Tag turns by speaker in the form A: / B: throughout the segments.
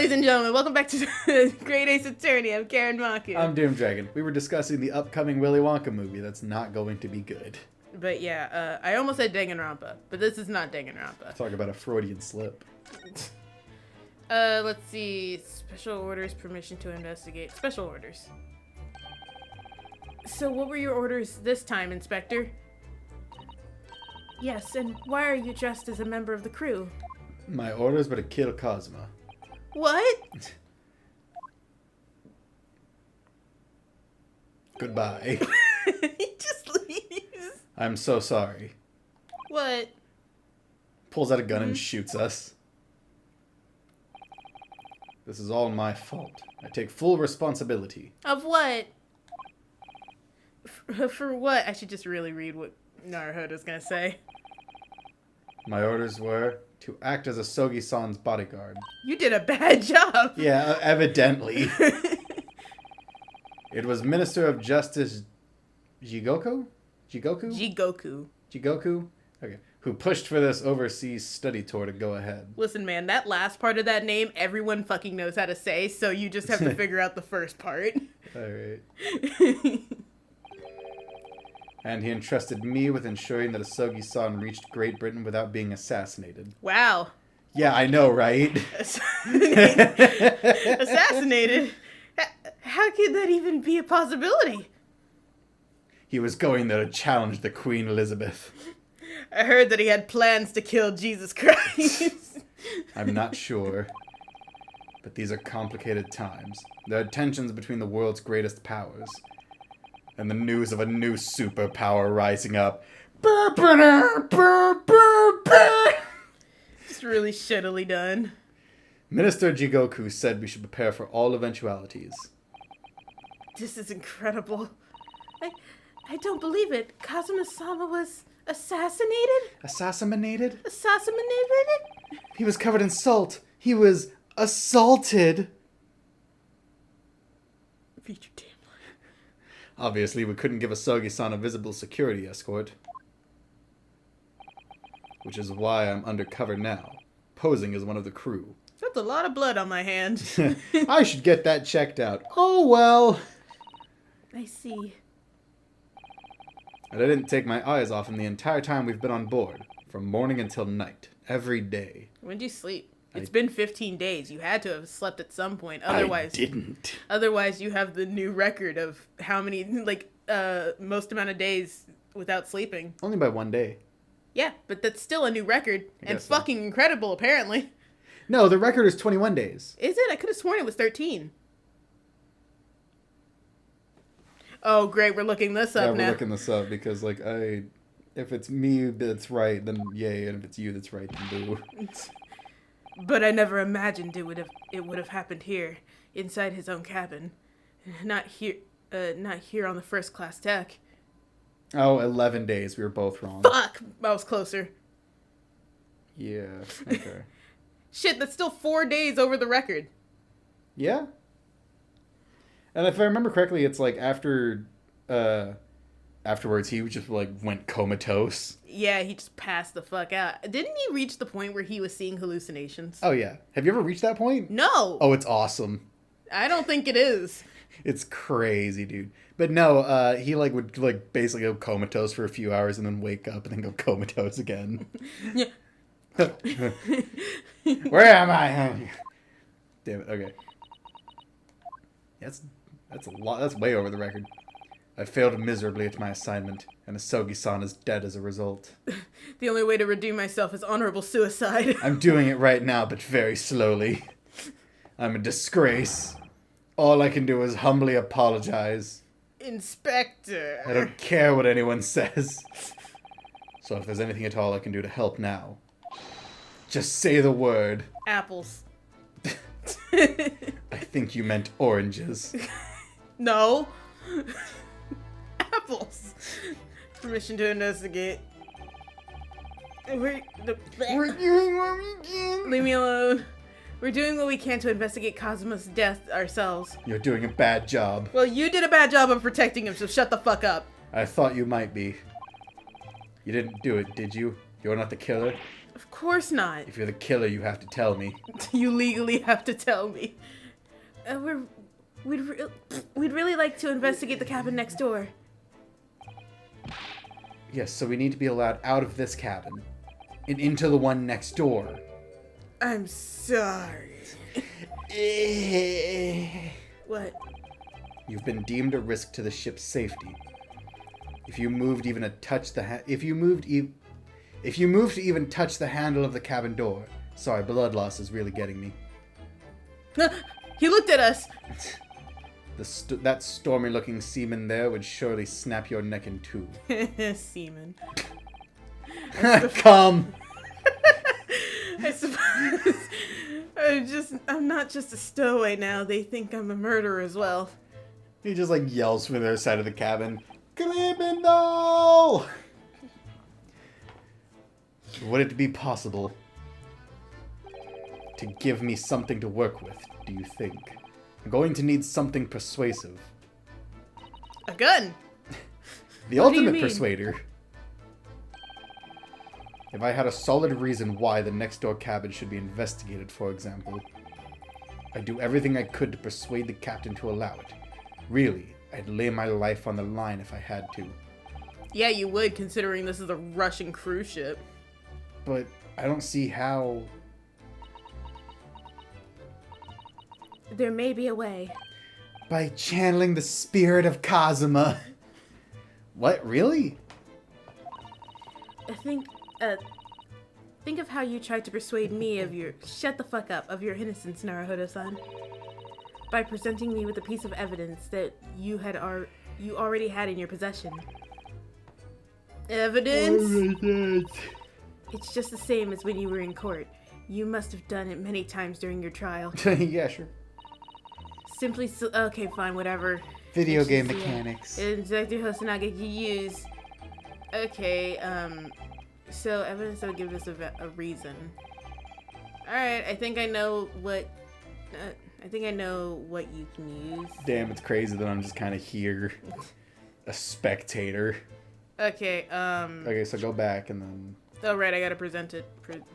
A: ladies and gentlemen, welcome back to Great Ace Attorney. I'm Karen Maku.
B: I'm Doom Dragon. We were discussing the upcoming Willy Wonka movie that's not going to be good.
A: But yeah, I almost said Danganronpa, but this is not Danganronpa.
B: Talk about a Freudian slip.
A: Let's see. Special orders, permission to investigate. Special orders. So what were your orders this time, Inspector? Yes, and why are you dressed as a member of the crew?
B: My orders were to kill Cosma.
A: What?
B: Goodbye.
A: He just leaves.
B: I'm so sorry.
A: What?
B: Pulls out a gun and shoots us. This is all my fault. I take full responsibility.
A: Of what? For what? I should just really read what Naruhodo's gonna say.
B: My orders were to act as a Sogi-san's bodyguard.
A: You did a bad job.
B: Yeah, evidently. It was Minister of Justice Jigoku?
A: Jigoku.
B: Okay. Who pushed for this overseas study tour to go ahead.
A: Listen, man, that last part of that name, everyone fucking knows how to say, so you just have to figure out the first part.
B: Alright. And he entrusted me with ensuring that Asogi-san reached Great Britain without being assassinated.
A: Wow.
B: Yeah, I know, right?
A: Assassinated? How could that even be a possibility?
B: He was going there to challenge the Queen Elizabeth.
A: I heard that he had plans to kill Jesus Christ.
B: I'm not sure. But these are complicated times. There are tensions between the world's greatest powers. And the news of a new superpower rising up.
A: It's really shittily done.
B: Minister Jigoku said we should prepare for all eventualities.
A: This is incredible. I don't believe it. Kazuma-sama was assassinated?
B: Assassinated?
A: Assassinated?
B: He was covered in salt. He was assaulted.
A: Feature damn.
B: Obviously, we couldn't give Asogi-san a visible security escort. Which is why I'm undercover now, posing as one of the crew.
A: That's a lot of blood on my hand.
B: I should get that checked out. Oh well.
A: I see.
B: And I didn't take my eyes off him the entire time we've been on board. From morning until night. Every day.
A: When'd you sleep? It's been 15 days. You had to have slept at some point. Otherwise,
B: I didn't.
A: Otherwise, you have the new record of how many, most amount of days without sleeping.
B: Only by one day.
A: Yeah, but that's still a new record. And
B: so.
A: fucking incredible, apparently.
B: No, the record is 21 days.
A: Is it? I could have sworn it was 13. Oh, great. We're looking this up now.
B: Yeah, we're looking this up because, if it's me that's right, then yay. And if it's you that's right, then boo.
A: But I never imagined it would have happened here, inside his own cabin, not here on the first class deck.
B: Oh, 11 days. We were both wrong.
A: Fuck! I was closer.
B: Yeah. Okay.
A: Shit, that's still 4 days over the record.
B: Yeah. And if I remember correctly, it's like afterwards he just went comatose.
A: Yeah, he just passed the fuck out. Didn't he reach the point where he was seeing hallucinations?
B: Oh yeah. Have you ever reached that point?
A: No.
B: Oh, it's awesome.
A: I don't think it is.
B: It's crazy, dude. But no, he would basically go comatose for a few hours and then wake up and then go comatose again.
A: Yeah.
B: Where am I? Damn it. Okay. That's a lot. That's way over the record. I failed miserably at my assignment, and Asogi-san is dead as a result.
A: The only way to redeem myself is honorable suicide.
B: I'm doing it right now, but very slowly. I'm a disgrace. All I can do is humbly apologize.
A: Inspector.
B: I don't care what anyone says. So if there's anything at all I can do to help now, just say the word.
A: Apples.
B: I think you meant oranges.
A: No. Apples. Permission to investigate. We're
B: doing what we can.
A: Leave me alone. We're doing what we can to investigate Kazuma's death ourselves.
B: You're doing a bad job.
A: Well, you did a bad job of protecting him, so shut the fuck up.
B: I thought you might be. You didn't do it, did you? You're not the killer?
A: Of course not.
B: If you're the killer, you have to tell me.
A: You legally have to tell me. We'd really like to investigate the cabin next door.
B: Yes, so we need to be allowed out of this cabin and into the one next door.
A: I'm sorry. What?
B: You've been deemed a risk to the ship's safety. If you moved even to touch the if you moved to even touch the handle of the cabin door. Sorry, blood loss is really getting me.
A: He looked at us.
B: That stormy-looking seaman there would surely snap your neck in two.
A: Seaman.
B: Come.
A: I suppose. I'm not just a stowaway now. They think I'm a murderer as well.
B: He just like yells from the other side of the cabin. Criminal! Would it be possible to give me something to work with, do you think? I'm going to need something persuasive.
A: A gun!
B: The ultimate persuader. If I had a solid reason why the next door cabin should be investigated, for example, I'd do everything I could to persuade the captain to allow it. Really, I'd lay my life on the line if I had to.
A: Yeah, you would, considering this is a Russian cruise ship.
B: But I don't see how...
A: There may be a way.
B: By channeling the spirit of Kazuma. What? Really?
A: Think of how you tried to persuade me of your... Shut the fuck up. Of your innocence, Naruhodo-san. By presenting me with a piece of evidence that you already had in your possession. Evidence?
B: Oh my God.
A: It's just the same as when you were in court. You must have done it many times during your trial.
B: Yeah, sure.
A: Simply okay, fine, whatever.
B: Video game mechanics.
A: Inspector Hosonaga, you use... Okay, so evidence that would give us a reason. Alright, I think I know what... I think I know what you can use.
B: Damn, it's crazy that I'm just kind of here. A spectator.
A: Okay,
B: Okay, so go back and then...
A: Oh, right, I gotta present it. Present.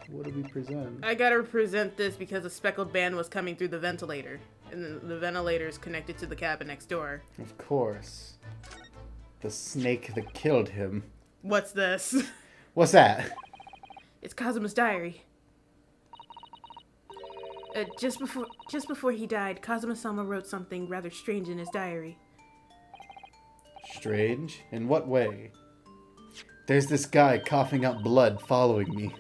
B: What do we present?
A: I gotta present this because a speckled band was coming through the ventilator. And the ventilator is connected to the cabin next door.
B: Of course. The snake that killed him.
A: What's this?
B: What's that?
A: It's Kazuma's diary. Just before he died, Kazuma-sama wrote something rather strange in his diary.
B: Strange? In what way? There's this guy coughing up blood following me.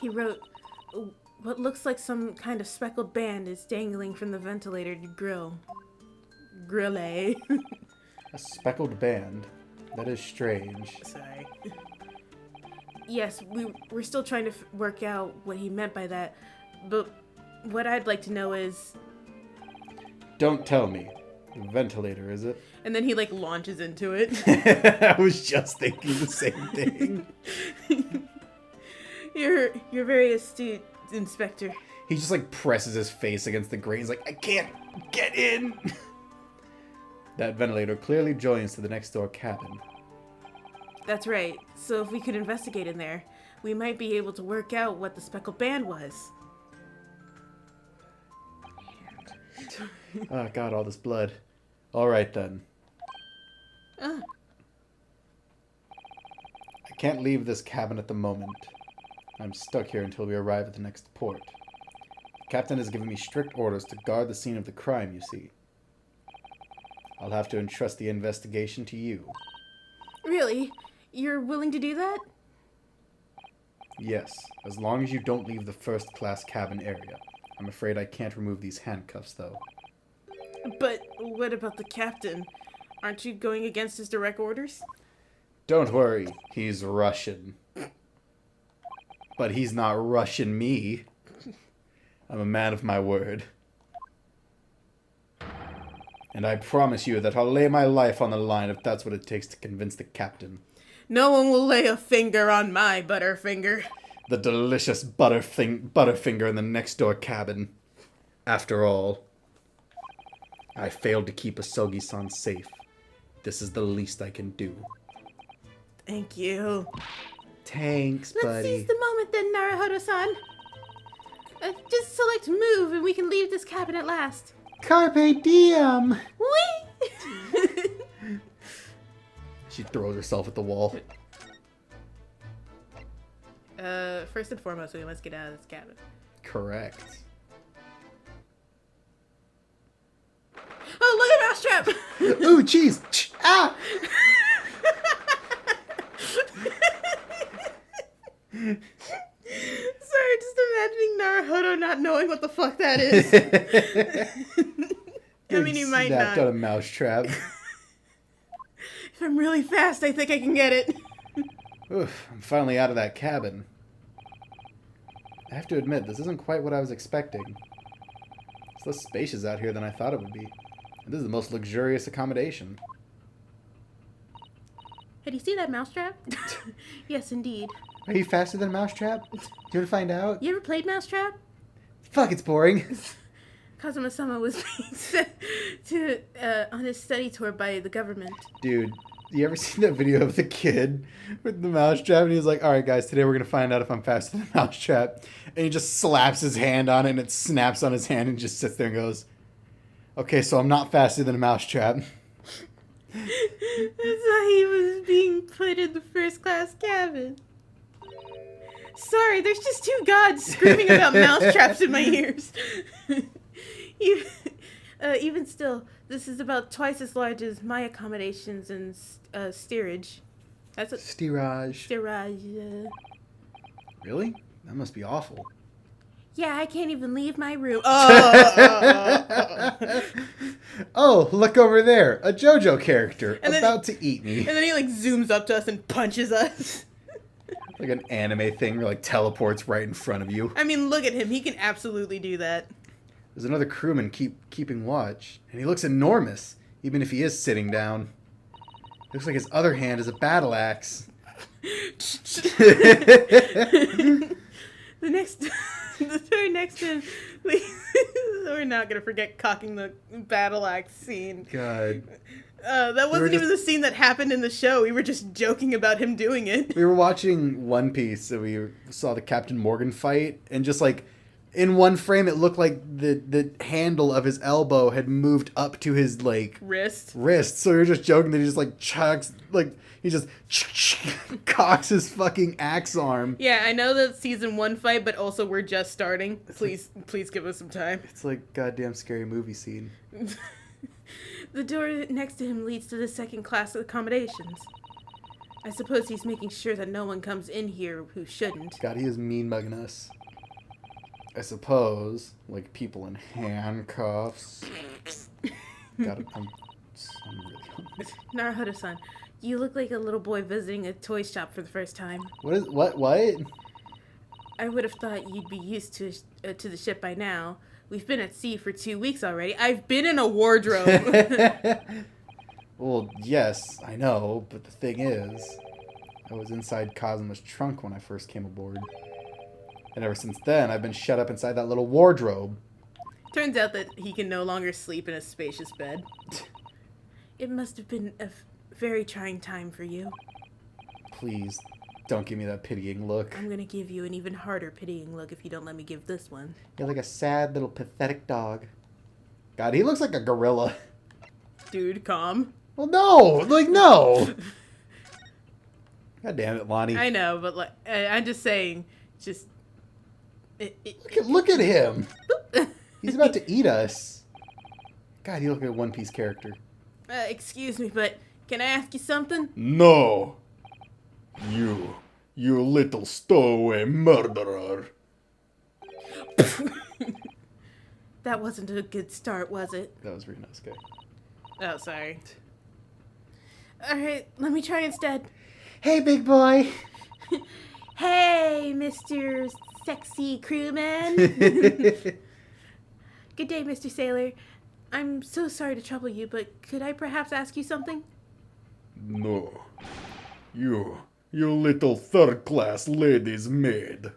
A: He wrote, what looks like some kind of speckled band is dangling from the ventilator grill. Grille.
B: A speckled band? That is strange.
A: Sorry. Yes, we're still trying to work out what he meant by that, but what I'd like to know is...
B: Don't tell me. Ventilator, is it?
A: And then he, like, launches into it.
B: I was just thinking the same thing.
A: You're very astute, Inspector.
B: He just, like, presses his face against the grate. He's like, I can't get in! That ventilator clearly joins to the next door cabin.
A: That's right. So if we could investigate in there, we might be able to work out what the speckled band was.
B: Oh, God, all this blood. All right, then. I can't leave this cabin at the moment. I'm stuck here until we arrive at the next port. The captain has given me strict orders to guard the scene of the crime, you see. I'll have to entrust the investigation to you.
A: Really? You're willing to do that?
B: Yes, as long as you don't leave the first-class cabin area. I'm afraid I can't remove these handcuffs, though.
A: But what about the captain? Aren't you going against his direct orders?
B: Don't worry, he's Russian. But he's not Russian me. I'm a man of my word. And I promise you that I'll lay my life on the line if that's what it takes to convince the captain.
A: No one will lay a finger on my Butterfinger.
B: The delicious Butterfinger in the next door cabin. After all, I failed to keep Asogi-san safe. This is the least I can do.
A: Thank you.
B: Thanks,
A: Let's
B: buddy.
A: seize the moment then, Naruhodo-san. Just select move and we can leave this cabin at last.
B: Carpe diem!
A: Whee!
B: She throws herself at the wall.
A: First and foremost, we must get out of this cabin.
B: Correct.
A: Oh, look at Mousetrap!
B: Ooh, cheese! Ah!
A: Sorry, just imagining Naruhodo not knowing what the fuck that is. I mean, he might
B: Snapped
A: not.
B: out a mousetrap.
A: If I'm really fast, I think I can get it.
B: Oof, I'm finally out of that cabin. I have to admit, this isn't quite what I was expecting. It's less spacious out here than I thought it would be. And this is the most luxurious accommodation.
A: Hey, do you see that mousetrap? Yes, indeed.
B: Are you faster than a mousetrap? Do you want to find out?
A: You ever played Mousetrap?
B: Fuck, it's boring.
A: Kazuma-sama was being sent to on his study tour by the government.
B: Dude, you ever seen that video of the kid with the mousetrap? And he's like, alright guys, today we're going to find out if I'm faster than a mousetrap. And he just slaps his hand on it and it snaps on his hand and just sits there and goes, okay, so I'm not faster than a mousetrap.
A: That's why he was being put in the first class cabin. Sorry, there's just two gods screaming about mousetraps in my ears. Even still, this is about twice as large as my accommodations and steerage. That's a
B: Steerage.
A: steerage.
B: Really? That must be awful.
A: Yeah, I can't even leave my room.
B: Oh, look over there. A JoJo character
A: And then-
B: about to eat me.
A: And then he like zooms up to us and punches us.
B: Like an anime thing where like teleports right in front of you.
A: I mean, look at him. He can absolutely do that.
B: There's another crewman keeping watch. And he looks enormous, even if he is sitting down. Looks like his other hand is a battle axe.
A: The story next to him, we're not gonna forget cocking the battle axe scene.
B: God.
A: That wasn't even the scene that happened in the show. We were just joking about him doing it.
B: We were watching One Piece, and we saw the Captain Morgan fight, and just like in one frame, it looked like the handle of his elbow had moved up to his like
A: Wrist.
B: So we were just joking that he just like chucks, like he just cocks his fucking axe arm.
A: Yeah, I know that's season 1 fight, but also we're just starting. Please give us some time.
B: It's like goddamn scary movie scene.
A: The door next to him leads to the second class accommodations. I suppose he's making sure that no one comes in here who shouldn't.
B: God, he is mean mugging us. I suppose, like people in handcuffs. God, I'm really hungry.
A: Naruhodo-san, you look like a little boy visiting a toy shop for the first time.
B: What?
A: I would have thought you'd be used to the ship by now. We've been at sea for 2 weeks already. I've been in a wardrobe.
B: Well, yes, I know, but the thing is, I was inside Kazuma's trunk when I first came aboard. And ever since then, I've been shut up inside that little wardrobe.
A: Turns out that he can no longer sleep in a spacious bed. It must have been a very trying time for you.
B: Please, don't give me that pitying look.
A: I'm gonna give you an even harder pitying look if you don't let me give this one.
B: You're like a sad little pathetic dog. God, he looks like a gorilla.
A: Dude, calm.
B: Well, no! No! God damn it, Lonnie.
A: I know, but like, I'm just saying, just...
B: Look at him! He's about to eat us. God, you look like a One Piece character.
A: Excuse me, but can I ask you something?
B: No! You little stowaway murderer.
A: That wasn't a good start, was it?
B: That was Ryunosuke.
A: Oh, sorry. Alright, let me try instead.
B: Hey, big boy!
A: Hey, Mr. Sexy Crewman! Good day, Mr. Sailor. I'm so sorry to trouble you, but could I perhaps ask you something?
B: No. You little third-class lady's maid.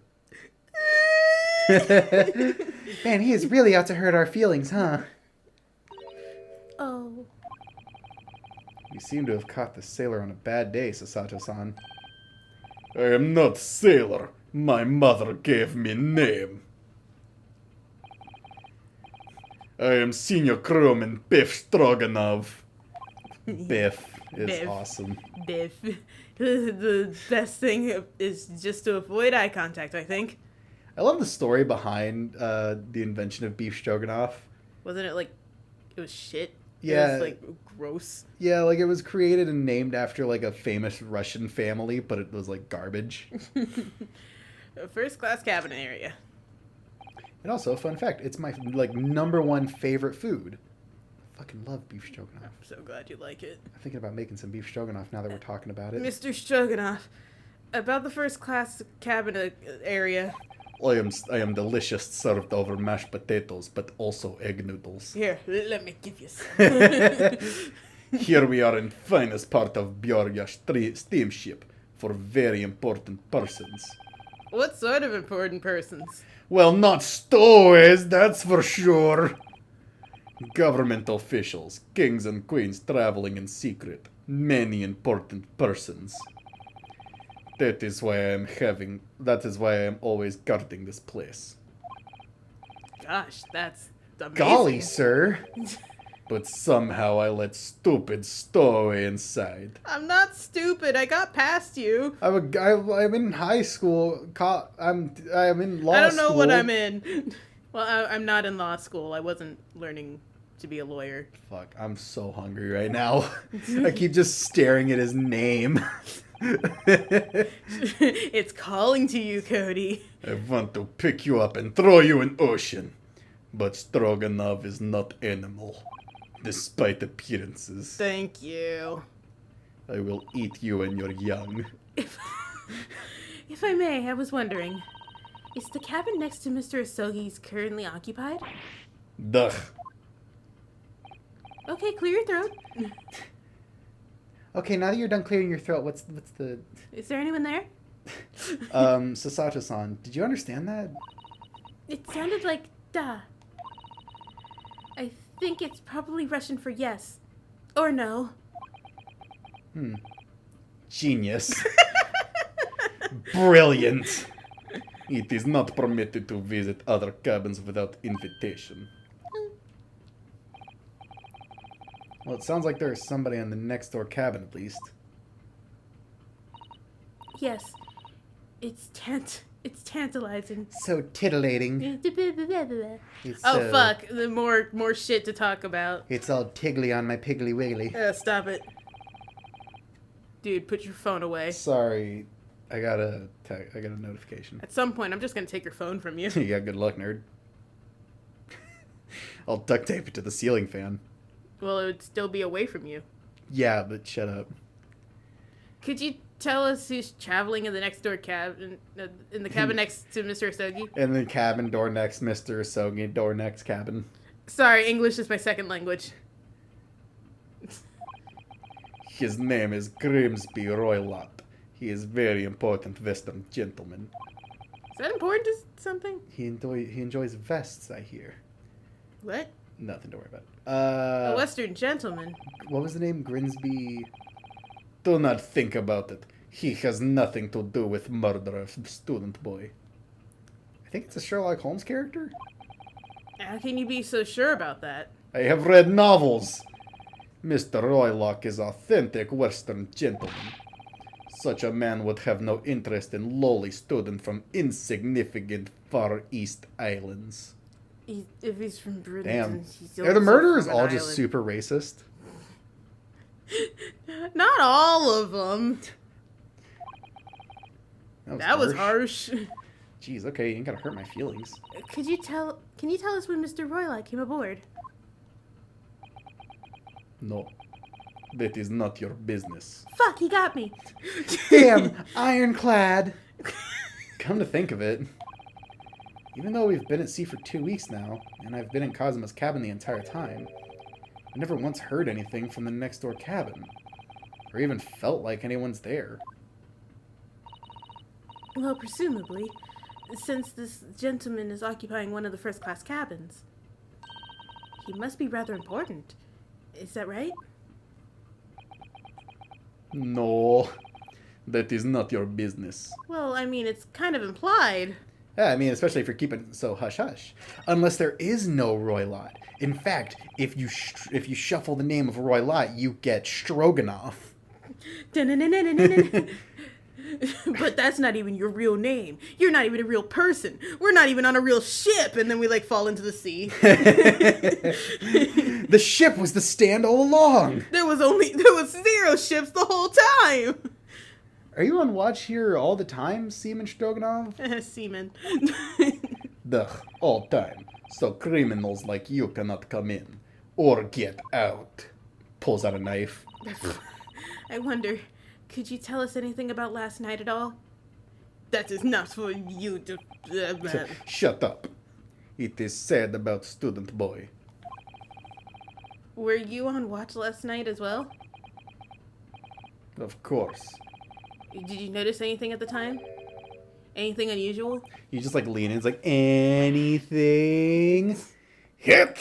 B: Man, he is really out to hurt our feelings, huh?
A: Oh.
B: You seem to have caught the sailor on a bad day, Sasato-san. I am not sailor. My mother gave me name. I am Senior Crewman Biff Stroganoff. Biff is
A: Biff.
B: awesome.
A: Biff. The best thing is just to avoid eye contact, I think.
B: I love the story behind the invention of beef stroganoff.
A: Wasn't it like, it was shit?
B: Yeah.
A: It was like gross.
B: Yeah, like it was created and named after like a famous Russian family, but it was like garbage.
A: First class cabin area.
B: And also, fun fact, it's my like #1 favorite food. I fucking love beef stroganoff.
A: I'm so glad you like it.
B: I'm thinking about making some beef stroganoff now that we're talking about it.
A: Mr. Stroganoff, about the first class cabin area.
B: I am delicious served over mashed potatoes, but also egg noodles.
A: Here, let me give you some.
B: Here we are in finest part of Bjorga's steamship for very important persons.
A: What sort of important persons?
B: Well, not stowaways, that's for sure. Government officials, kings and queens traveling in secret, many important persons. That is why I am always guarding this place.
A: Gosh, that's amazing.
B: Golly, sir. But somehow I let stupid stowaway inside.
A: I'm not stupid. I got past you.
B: I'm in high school. I'm in law school.
A: I don't know what I'm in. Well, I'm not in law school. I wasn't learning to be a lawyer.
B: Fuck, I'm so hungry right now. I keep just staring at his name.
A: It's calling to you, Cody.
B: I want to pick you up and throw you in ocean. But Stroganov is not animal. Despite appearances.
A: Thank you.
B: I will eat you and your young.
A: If I may, I was wondering, is the cabin next to Mr. Asogi's currently occupied?
B: Duh.
A: Okay, clear your throat.
B: Okay, now that you're done clearing your throat, what's the...
A: Is there anyone there?
B: Sasato-san, did you understand that?
A: It sounded like da. I think it's probably Russian for yes. Or no.
B: Genius. Brilliant. It is not permitted to visit other cabins without invitation. Well, it sounds like there's somebody in the next door cabin at least.
A: Yes. It's tantalizing.
B: So titillating. It's
A: Oh fuck! The more shit to talk about.
B: It's all tiggly on my piggly wiggly.
A: Stop it, dude. Put your phone away.
B: Sorry, I got a notification.
A: At some point, I'm just gonna take your phone from you.
B: Yeah, good luck, nerd. I'll duct tape it to the ceiling fan.
A: Well, it would still be away from you.
B: Yeah, but shut up.
A: Could you tell us who's traveling in the next door cabin, in the cabin next to Mr. Asogi?
B: In the cabin, door next, Mr. Asogi, door next cabin.
A: Sorry, English is my second language.
B: His name is Grimsby Roylott. He is very important Western gentleman.
A: Is that important to something?
B: He enjoys vests, I hear.
A: What?
B: Nothing to worry about.
A: A Western gentleman.
B: What was the name? Grimsby... Do not think about it. He has nothing to do with murder of student boy. I think it's a Sherlock Holmes character?
A: How can you be so sure about that?
B: I have read novels. Mr. Roylock is authentic Western gentleman. Such a man would have no interest in lowly student from insignificant Far East Islands.
A: If he's from Britain,
B: Damn.
A: he's
B: Are the
A: also
B: murderers
A: from an
B: all just
A: island.
B: super racist?
A: Not all of them. That was
B: harsh.
A: harsh.
B: Jeez, okay, you ain't gotta hurt my feelings.
A: Can you tell us when Mr. Roylott came aboard?
B: No. That is not your business.
A: Fuck, he got me.
B: Damn, ironclad. Come to think of it, even though we've been at sea for 2 weeks now, and I've been in Kazuma's cabin the entire time, I never once heard anything from the next door cabin, or even felt like anyone's there.
A: Well, presumably, since this gentleman is occupying one of the first-class cabins, he must be rather important. Is that right?
B: No, that is not your business.
A: Well, I mean, it's kind of implied.
B: Yeah, I mean, especially if you're keeping it so hush-hush. Unless there is no Roy Lott. In fact, if you shuffle the name of Roy Lott, you get Stroganoff.
A: But that's not even your real name. You're not even a real person. We're not even on a real ship. And then we like fall into the sea.
B: The ship was the stand all along.
A: There was 0 ships the whole time.
B: Are you on watch here all the time, Seaman Stroganoff?
A: Seaman.
B: The all time. So criminals like you cannot come in. Or get out. Pulls out a knife.
A: I wonder, could you tell us anything about last night at all? That is not for you to...
B: Shut up. It is said about student boy.
A: Were you on watch last night as well?
B: Of course.
A: Did you notice anything at the time? Anything unusual?
B: You just like lean in. It's like, anything? Hit!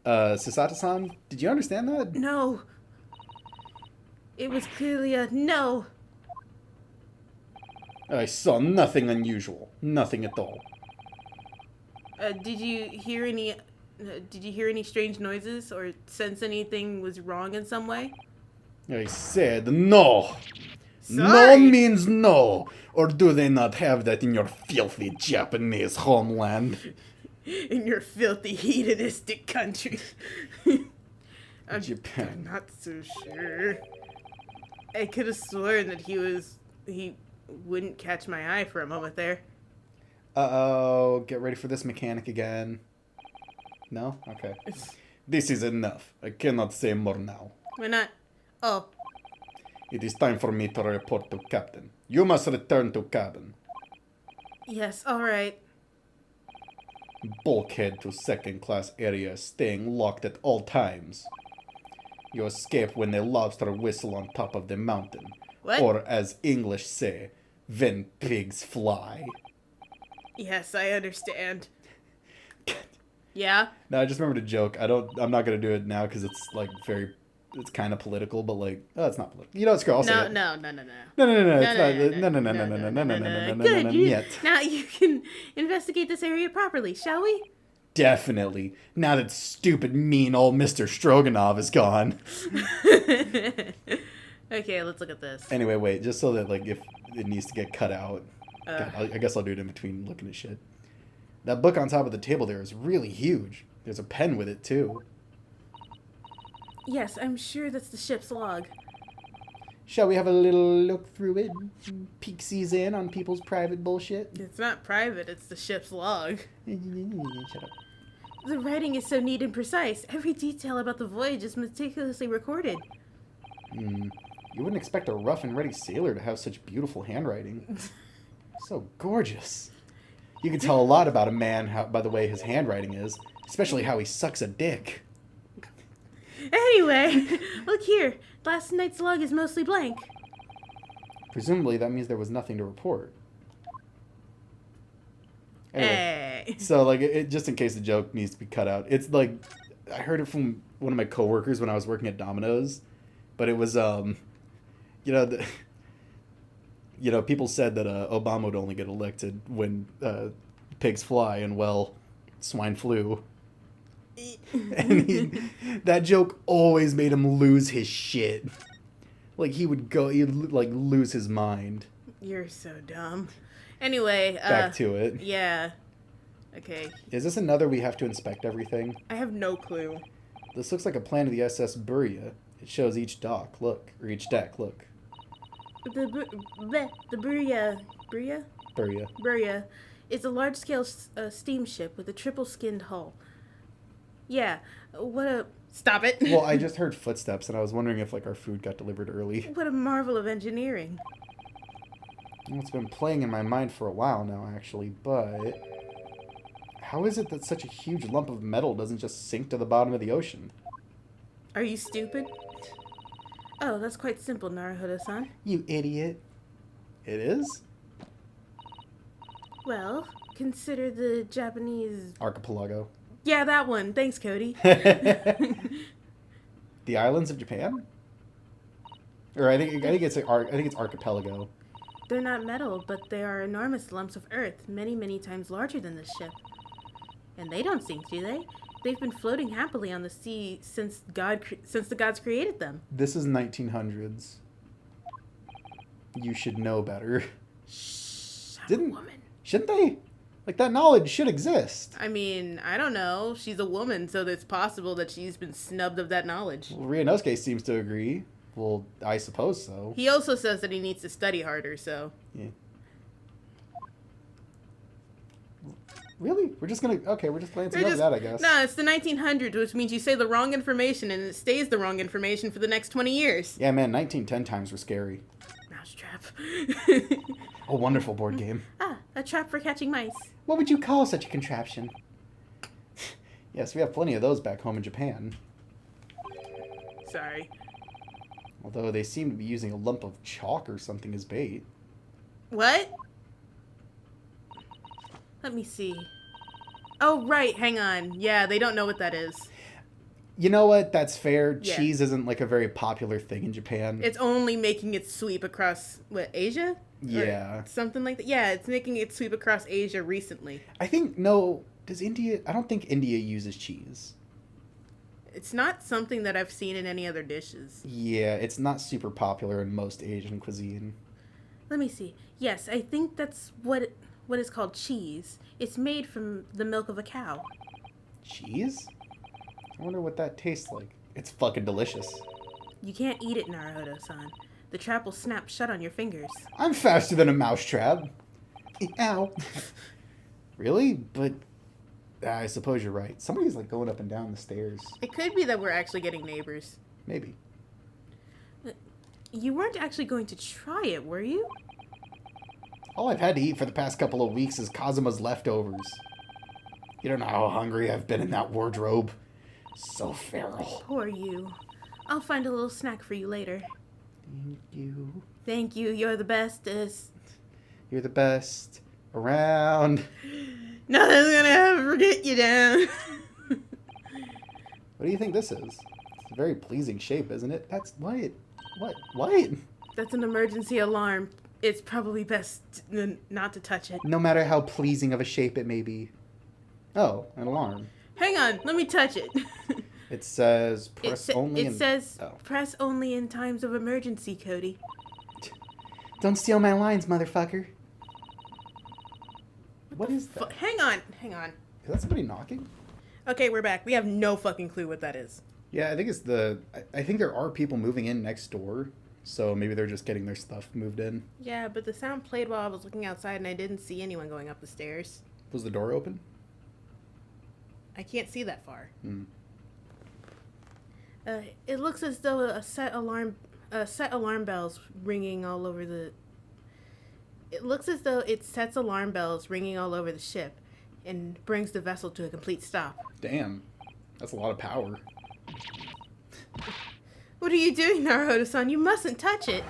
B: Sasata-san, did you understand that?
A: No. It was clearly a no.
B: I saw nothing unusual. Nothing at all.
A: Did you hear any strange noises or sense anything was wrong in some way?
B: I said no.
A: Sorry.
B: No means no. Or do they not have that in your filthy Japanese homeland?
A: In your filthy hedonistic country.
B: Japan.
A: I'm not so sure. I could have sworn that he wouldn't catch my eye for a moment there.
B: Uh-oh. Get ready for this mechanic again. No? Okay. This is enough. I cannot say more now.
A: Why not? Oh.
B: It is time for me to report to Captain. You must return to cabin.
A: Yes, alright.
B: Bulkhead to second class area, staying locked at all times. You escape when they lobster whistle on top of the mountain.
A: What?
B: Or as English say, when pigs fly.
A: Yes, I understand. Yeah?
B: No, I just remembered a joke. I'm not gonna do it now because it's like it's kind of political, but like, oh, it's not political. You know, screw. I'll say it.
A: No.
B: No, it's not.
A: Good. Now you can investigate this area properly, shall we?
B: Definitely. Now that stupid, mean old Mr. Stroganoff is gone.
A: Okay, let's look at this.
B: Anyway, wait, just so that like if it needs to get cut out, God, I guess I'll do it in between looking at shit. That book on top of the table there is really huge. There's a pen with it too.
A: Yes, I'm sure that's the ship's log.
B: Shall we have a little look through it? Peeksies in on people's private bullshit?
A: It's not private, it's the ship's log.
B: Shut up.
A: The writing is so neat and precise. Every detail about the voyage is meticulously recorded.
B: You wouldn't expect a rough and ready sailor to have such beautiful handwriting. So gorgeous. You can tell a lot about a man by the way his handwriting is, especially how he sucks a dick.
A: Anyway, look here. Last night's log is mostly blank.
B: Presumably that means there was nothing to report. Anyway,
A: Hey.
B: so like just in case the joke needs to be cut out, it's like I heard it from one of my coworkers when I was working at Domino's, but it was people said that Obama would only get elected when pigs fly, and well, swine flu. And that joke always made him lose his shit. Like he'd like lose his mind.
A: You're so dumb. Anyway,
B: Back to it.
A: Yeah. Okay.
B: Is this another we have to inspect everything?
A: I have no clue.
B: This looks like a plan of the SS Buria. It shows each dock, look. Or each deck, look.
A: The Buria
B: Buria.
A: is a large-scale steamship with a triple-skinned hull. Yeah, Stop it!
B: Well, I just heard footsteps, and I was wondering if like our food got delivered early.
A: What a marvel of engineering.
B: Well, it's been playing in my mind for a while now, actually, but how is it that such a huge lump of metal doesn't just sink to the bottom of the ocean?
A: Are you stupid? Oh, that's quite simple, Naruhodo-san.
B: You idiot. It is?
A: Well, consider the Japanese...
B: Archipelago.
A: Yeah, that one. Thanks, Cody.
B: The islands of Japan? Or I think it's archipelago.
A: They're not metal, but they are enormous lumps of earth, many, many times larger than this ship. And they don't sink, do they? They've been floating happily on the sea since the gods created them.
B: This is 1900s. You should know better.
A: Shh, I'm
B: Didn't
A: a woman.
B: Shouldn't they? Like, that knowledge should exist.
A: I mean, I don't know. She's a woman, so it's possible that she's been snubbed of that knowledge.
B: Well, Ryunosuke seems to agree. Well, I suppose so.
A: He also says that he needs to study harder, so...
B: Yeah. Really? We're just glancing over that, I guess.
A: No, it's the 1900s, which means you say the wrong information and it stays the wrong information for the next 20 years.
B: Yeah, man, 1910 times were scary.
A: Mousetrap.
B: A wonderful board game.
A: Ah, a trap for catching mice.
B: What would you call such a contraption? Yes, we have plenty of those back home in Japan.
A: Sorry.
B: Although they seem to be using a lump of chalk or something as bait.
A: What? Let me see. Oh, right, hang on. Yeah, they don't know what that is.
B: You know what? That's fair.
A: Yeah.
B: Cheese isn't like a very popular thing in Japan.
A: It's only making its sweep across, what, Asia?
B: Yeah.
A: Or something like that. Yeah, it's making its sweep across Asia recently.
B: I think, no, does India... I don't think India uses cheese.
A: It's not something that I've seen in any other dishes.
B: Yeah, it's not super popular in most Asian cuisine.
A: Let me see. Yes, I think that's what is called cheese. It's made from the milk of a cow.
B: Cheese? I wonder what that tastes like. It's fucking delicious.
A: You can't eat it, Naruhodo-san. The trap will snap shut on your fingers.
B: I'm faster than a mousetrap. Ow. Really? But I suppose you're right. Somebody's like going up and down the stairs.
A: It could be that we're actually getting neighbors.
B: Maybe.
A: You weren't actually going to try it, were you?
B: All I've had to eat for the past couple of weeks is Kazuma's leftovers. You don't know how hungry I've been in that wardrobe. So feral.
A: Poor you. I'll find a little snack for you later.
B: Thank you.
A: Thank you. You're the bestest.
B: You're the best around.
A: Nothing's gonna ever get you down.
B: What do you think this is? It's a very pleasing shape, isn't it? That's what? What?
A: That's an emergency alarm. It's probably best not to touch it.
B: No matter how pleasing of a shape it may be. Oh, an alarm.
A: Hang on, let me touch it.
B: It says press only.
A: It says press only in times of emergency, Cody.
B: Don't steal my lines, motherfucker. What is that?
A: Hang on.
B: Is that somebody knocking?
A: Okay, we're back. We have no fucking clue what that is.
B: Yeah, I think it's I think there are people moving in next door, so maybe they're just getting their stuff moved in.
A: Yeah, but the sound played while I was looking outside and I didn't see anyone going up the stairs.
B: Was the door open?
A: I can't see that far.
B: Hmm.
A: It looks as though a set alarm bells ringing all over the... It looks as though it sets alarm bells ringing all over the ship and brings the vessel to a complete stop.
B: Damn. That's a lot of power.
A: What are you doing, Naruhodo-san? You mustn't touch it.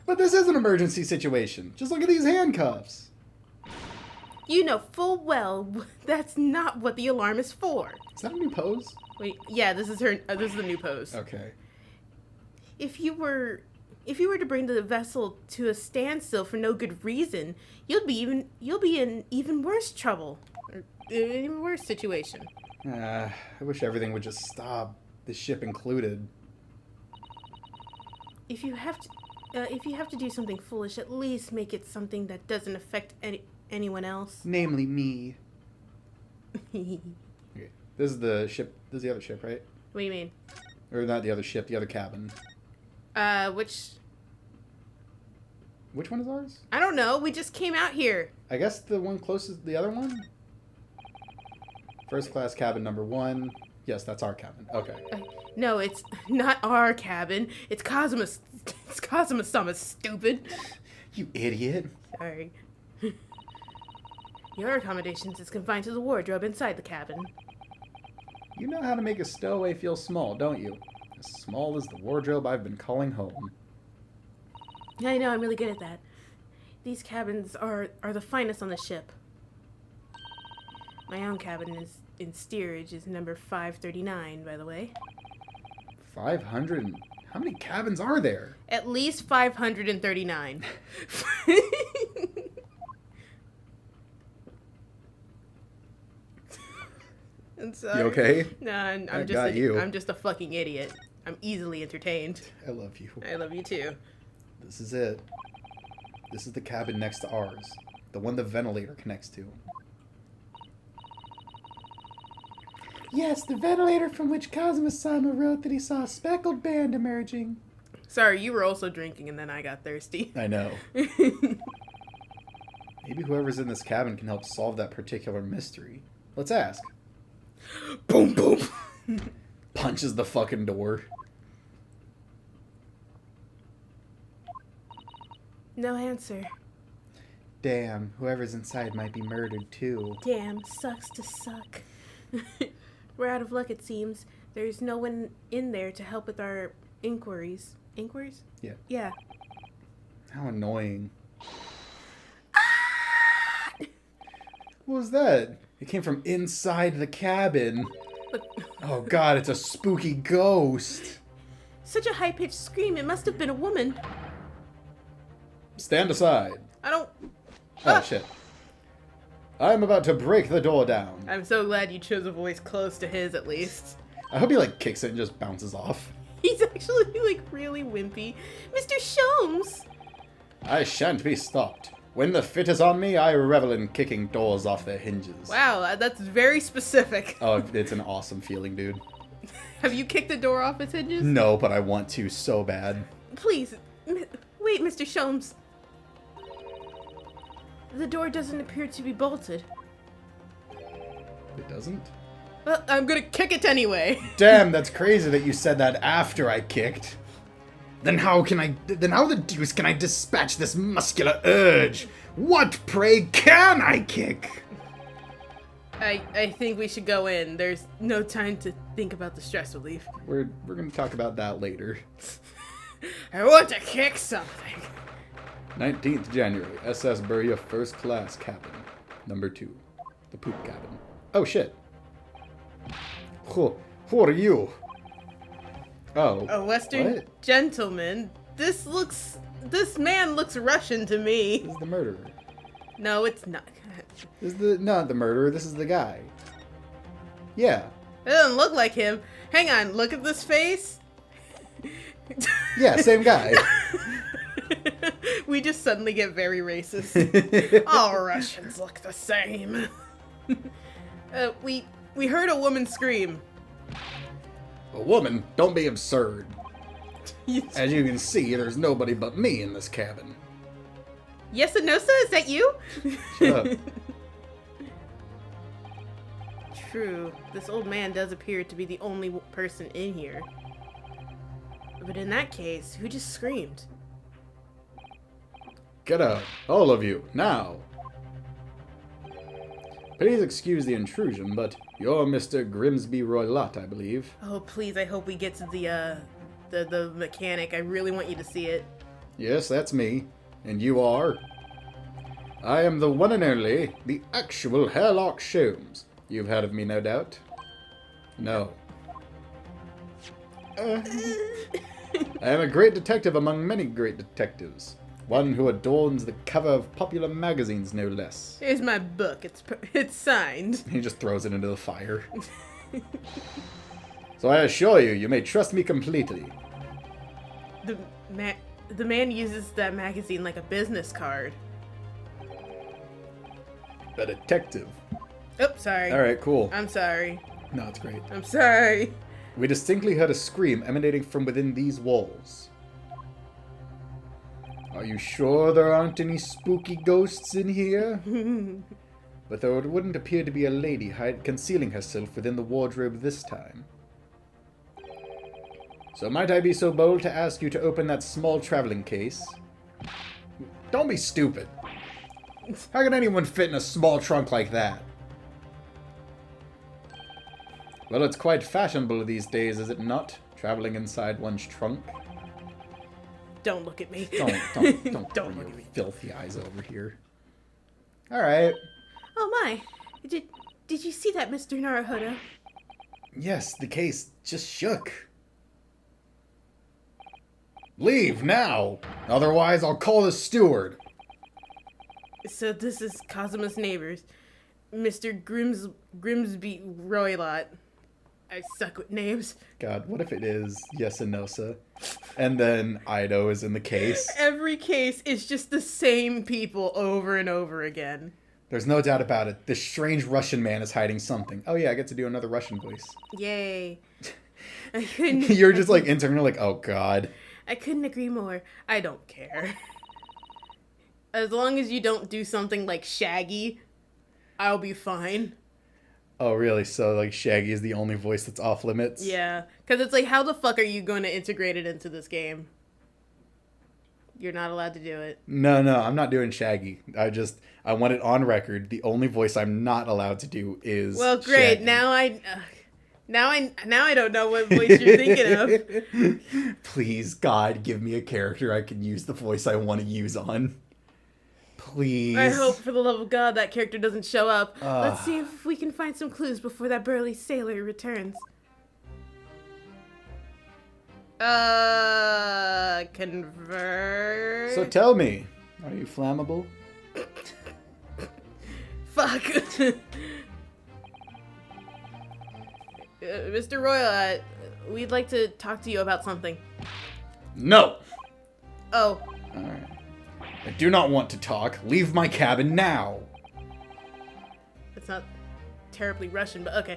B: But this is an emergency situation. Just look at these handcuffs.
A: You know full well that's not what the alarm is for.
B: Is that a new pose?
A: Wait, yeah, this is her. This is the new pose.
B: Okay.
A: If you were to bring the vessel to a standstill for no good reason, you'll be in even worse trouble, or an even worse situation.
B: I wish everything would just stop. The ship included.
A: If you have to do something foolish, at least make it something that doesn't affect anyone else.
B: Namely me. Okay. This is the ship. This is the other ship, right?
A: What do you mean?
B: Or not the other ship, the other cabin. Which one is ours?
A: I don't know. We just came out here.
B: I guess the one closest, the other one? First class cabin number 1. Yes, that's our cabin. Okay.
A: No, it's not our cabin. It's Kazuma's. It's Kazuma-sama, stupid.
B: You idiot.
A: Sorry. Your accommodations is confined to the wardrobe inside the cabin.
B: You know how to make a stowaway feel small, don't you? As small as the wardrobe I've been calling home.
A: I know, I'm really good at that. These cabins are the finest on the ship. My own cabin is in steerage is number 539, by the way.
B: 500? How many cabins are there?
A: At least 539. I'm sorry.
B: You okay?
A: No, I'm
B: I
A: just
B: got you.
A: I'm just a fucking idiot. I'm easily entertained.
B: I love you.
A: I love you too.
B: This is it. This is the cabin next to ours. The one the ventilator connects to. Yes, the ventilator from which Kazuma-sama wrote that he saw a speckled band emerging.
A: Sorry, you were also drinking and then I got thirsty.
B: I know. Maybe whoever's in this cabin can help solve that particular mystery. Let's ask.
A: Boom, boom.
B: Punches the fucking door.
A: No answer.
B: Damn, whoever's inside might be murdered too.
A: Damn, sucks to suck. We're out of luck, it seems. There's no one in there to help with our inquiries. Inquiries?
B: Yeah.
A: Yeah.
B: How annoying. What was that? It came from inside the cabin.
A: Look.
B: Oh god, it's a spooky ghost.
A: Such a high-pitched scream. It must have been a woman.
B: Stand aside.
A: I don't...
B: Oh shit. I'm about to break the door down.
A: I'm so glad you chose a voice close to his, at least.
B: I hope he like kicks it and just bounces off.
A: He's actually like really wimpy. Mr. Sholmes!
B: I shan't be stopped. When the fit is on me, I revel in kicking doors off their hinges.
A: Wow, that's very specific.
B: Oh, it's an awesome feeling, dude.
A: Have you kicked the door off its hinges?
B: No, but I want to so bad.
A: Please, wait, Mr. Sholmes. The door doesn't appear to be bolted.
B: It doesn't?
A: Well, I'm gonna kick it anyway.
B: Damn, that's crazy that you said that after I kicked. Then how the deuce can I dispatch this muscular urge? What, pray, can I kick?
A: I think we should go in. There's no time to think about the stress relief.
B: We're gonna talk about that later.
A: I want to kick something.
B: 19th January, SS Buria First Class Cabin. Number 2. The poop cabin. Oh shit. Who are you? Oh.
A: A Western
B: what?
A: gentleman. This man looks Russian to me.
B: This is the murderer.
A: No, it's not.
B: This is not the murderer, this is the guy. Yeah.
A: It doesn't look like him. Hang on, look at this face.
B: Yeah, same guy.
A: We just suddenly get very racist. All Russians look the same. We heard a woman scream.
B: A woman? Don't be absurd. As you can see, there's nobody but me in this cabin.
A: Yes and no, sir? Is that you?
B: Shut up.
A: True. This old man does appear to be the only person in here. But in that case, who just screamed?
B: Get up, all of you, now. Please excuse the intrusion, but you're Mr. Grimsby Roylott, I believe.
A: Oh, please, I hope we get to the mechanic. I really want you to see it.
B: Yes, that's me. And you are? I am the one and only, the actual Herlock Sholmes. You've heard of me, no doubt? No. I am a great detective among many great detectives. One who adorns the cover of popular magazines, no less.
A: Here's my book. It's signed.
B: He just throws it into the fire. So I assure you, you may trust me completely.
A: The man uses that magazine like a business card.
B: A detective.
A: Oops, sorry.
B: Alright, cool.
A: I'm sorry.
B: No, it's great.
A: I'm sorry.
B: We distinctly heard a scream emanating from within these walls. Are you sure there aren't any spooky ghosts in here? But there wouldn't appear to be a lady concealing herself within the wardrobe this time. So might I be so bold to ask you to open that small traveling case? Don't be stupid. How can anyone fit in a small trunk like that? Well, it's quite fashionable these days, is it not? Traveling inside one's trunk.
A: Don't look at me.
B: Don't
A: Don't look at me.
B: Filthy eyes over here. Alright.
A: Oh my. Did you see that, Mr. Naruhodo?
B: Yes, the case just shook. Leave now! Otherwise, I'll call the steward.
A: So this is Cosima's neighbors. Mr. Grimsby Roylott. I suck with names.
B: God, what if it is Yasunosa? And then Ido is in the case.
A: Every case is just the same people over and over again.
B: There's no doubt about it. This strange Russian man is hiding something. Oh yeah, I get to do another Russian voice.
A: Yay. I couldn't...
B: You're just like internally like, oh god.
A: I couldn't agree more. I don't care. As long as you don't do something like Shaggy, I'll be fine.
B: Oh really? So like Shaggy is the only voice that's off limits?
A: Yeah. Because it's like, how the fuck are you going to integrate it into this game? You're not allowed to do it.
B: No, I'm not doing Shaggy. I want it on record. The only voice I'm not allowed to do is
A: Well, great.
B: Shaggy.
A: Now I don't know what voice you're thinking of.
B: Please, God, give me a character I can use the voice I want to use on. Please.
A: I hope, for the love of God, that character doesn't show up. Let's see if we can find some clues before that burly sailor returns. Convert.
B: So tell me, are you flammable?
A: Fuck. Mr. Royal, we'd like to talk to you about something.
B: No.
A: Oh.
B: Alright. I do not want to talk. Leave my cabin now.
A: It's not terribly Russian, but okay.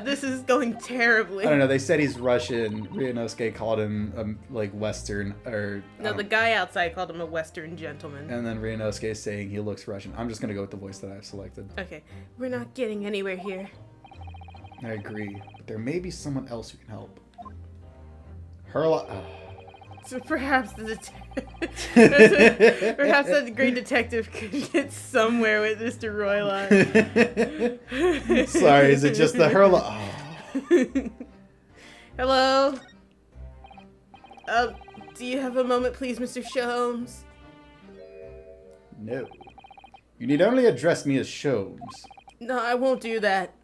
A: This is going terribly.
B: I don't know. They said he's Russian. Ryunosuke called him like Western, or
A: No, the guy outside called him a Western gentleman.
B: and then Ryunosuke is saying he looks Russian. I'm just gonna go with the voice that I've selected.
A: Okay, we're not getting anywhere here.
B: I agree, but there may be someone else who can help. Herla.
A: So perhaps perhaps that great detective could get somewhere with Mr. Roylott.
B: Sorry, is it just the Herla? Oh.
A: Hello? Do you have a moment, please, Mr. Sholmes?
B: No. You need only address me as Sholmes.
A: No, I won't do that.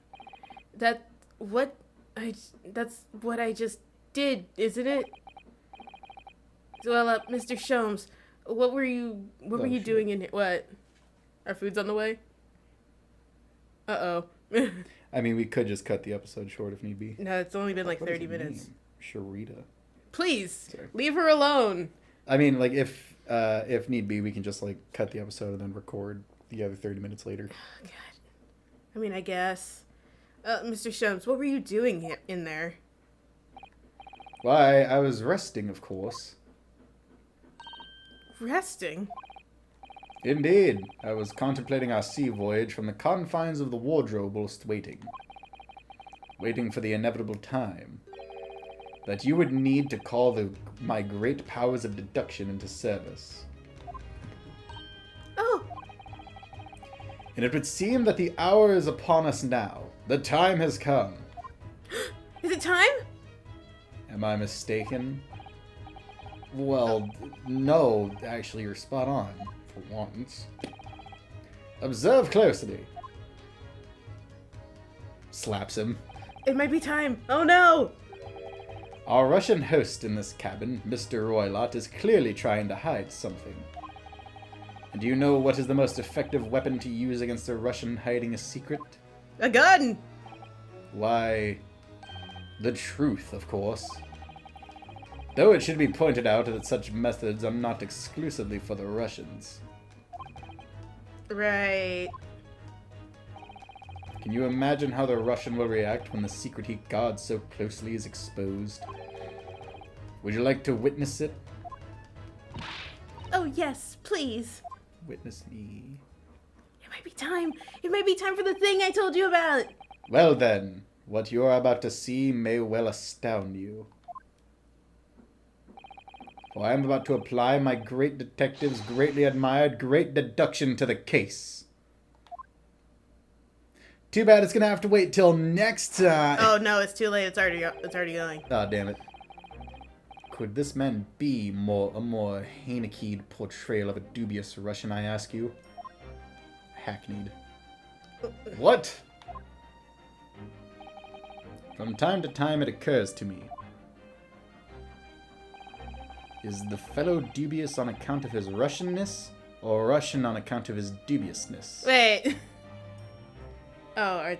A: That's what I just did, isn't it? Well, Mr. Sholmes, what were you doing in here? What? Our food's on the way? Uh-oh.
B: I mean, we could just cut the episode short if need be.
A: No, it's only been like
B: What is
A: 30
B: her
A: minutes.
B: name? Sharita.
A: Please,
B: Sorry.
A: leave her alone.
B: I mean, like, if need be, we can just, like, cut the episode and then record the other 30 minutes later.
A: God. I mean, I guess. Mr. Sholmes, what were you doing in there?
B: Why, I was resting, of course.
A: Resting?
B: Indeed. I was contemplating our sea voyage from the confines of the wardrobe whilst waiting. Waiting for the inevitable time. That you would need to call my great powers of deduction into service.
A: Oh.
B: And it would seem that the hour is upon us now. The time has come.
A: Is it time?
B: Am I mistaken? Well, no, actually you're spot on, for once. Observe closely. Slaps him.
A: It might be time. Oh no!
B: Our Russian host in this cabin, Mr. Roylott, is clearly trying to hide something. And do you know what is the most effective weapon to use against a Russian hiding a secret?
A: A gun!
B: Why, the truth, of course. Though it should be pointed out that such methods are not exclusively for the Russians.
A: Right.
B: Can you imagine how the Russian will react when the secret he guards so closely is exposed? Would you like to witness it?
A: Oh yes, please.
B: Witness me.
A: It might be time. It might be time for the thing I told you about.
B: Well then, what you are about to see may well astound you. For I am about to apply my great detective's greatly admired great deduction to the case. Too bad it's gonna have to wait till next time.
A: Oh no, it's too late. It's already going.
B: Ah, damn it. Could this man be a more hackneyed portrayal of a dubious Russian, I ask you? Hackneyed. What? From time to time it occurs to me. Is the fellow dubious on account of his Russianness, or Russian on account of his dubiousness?
A: Wait. Oh,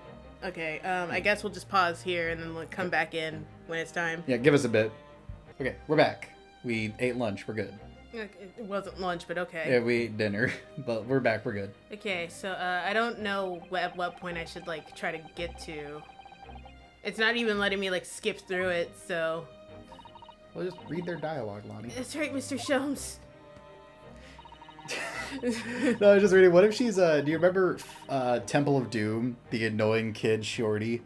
A: okay. I guess we'll just pause here and then we'll come back in when it's time.
B: Yeah, give us a bit. Okay, we're back. We ate lunch. We're good.
A: It wasn't lunch, but okay.
B: Yeah, we ate dinner, but we're back. We're good.
A: Okay, so I don't know at what point I should like try to get to. It's not even letting me like skip through it, so.
B: Well, just read their dialogue, Lonnie.
A: That's right, Mr. Sholmes.
B: No, I was just reading. What if she's do you remember Temple of Doom, the annoying kid Shorty,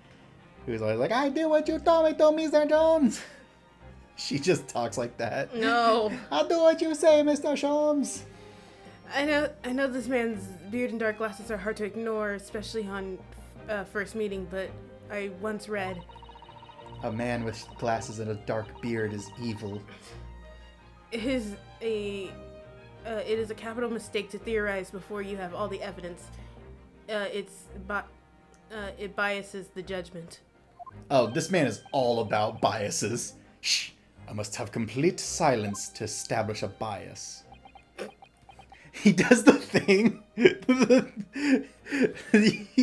B: who's always like, I do what you told me to, Mr. Jones? She just talks like that.
A: No.
B: I'll do what you say, Mr. Sholmes.
A: I know this man's beard and dark glasses are hard to ignore, especially on first meeting, but I once read,
B: a man with glasses and a dark beard is evil.
A: It is a capital mistake to theorize before you have all the evidence. It biases the judgment.
B: Oh, this man is all about biases. Shh. I must have complete silence to establish a bias. He does the thing. He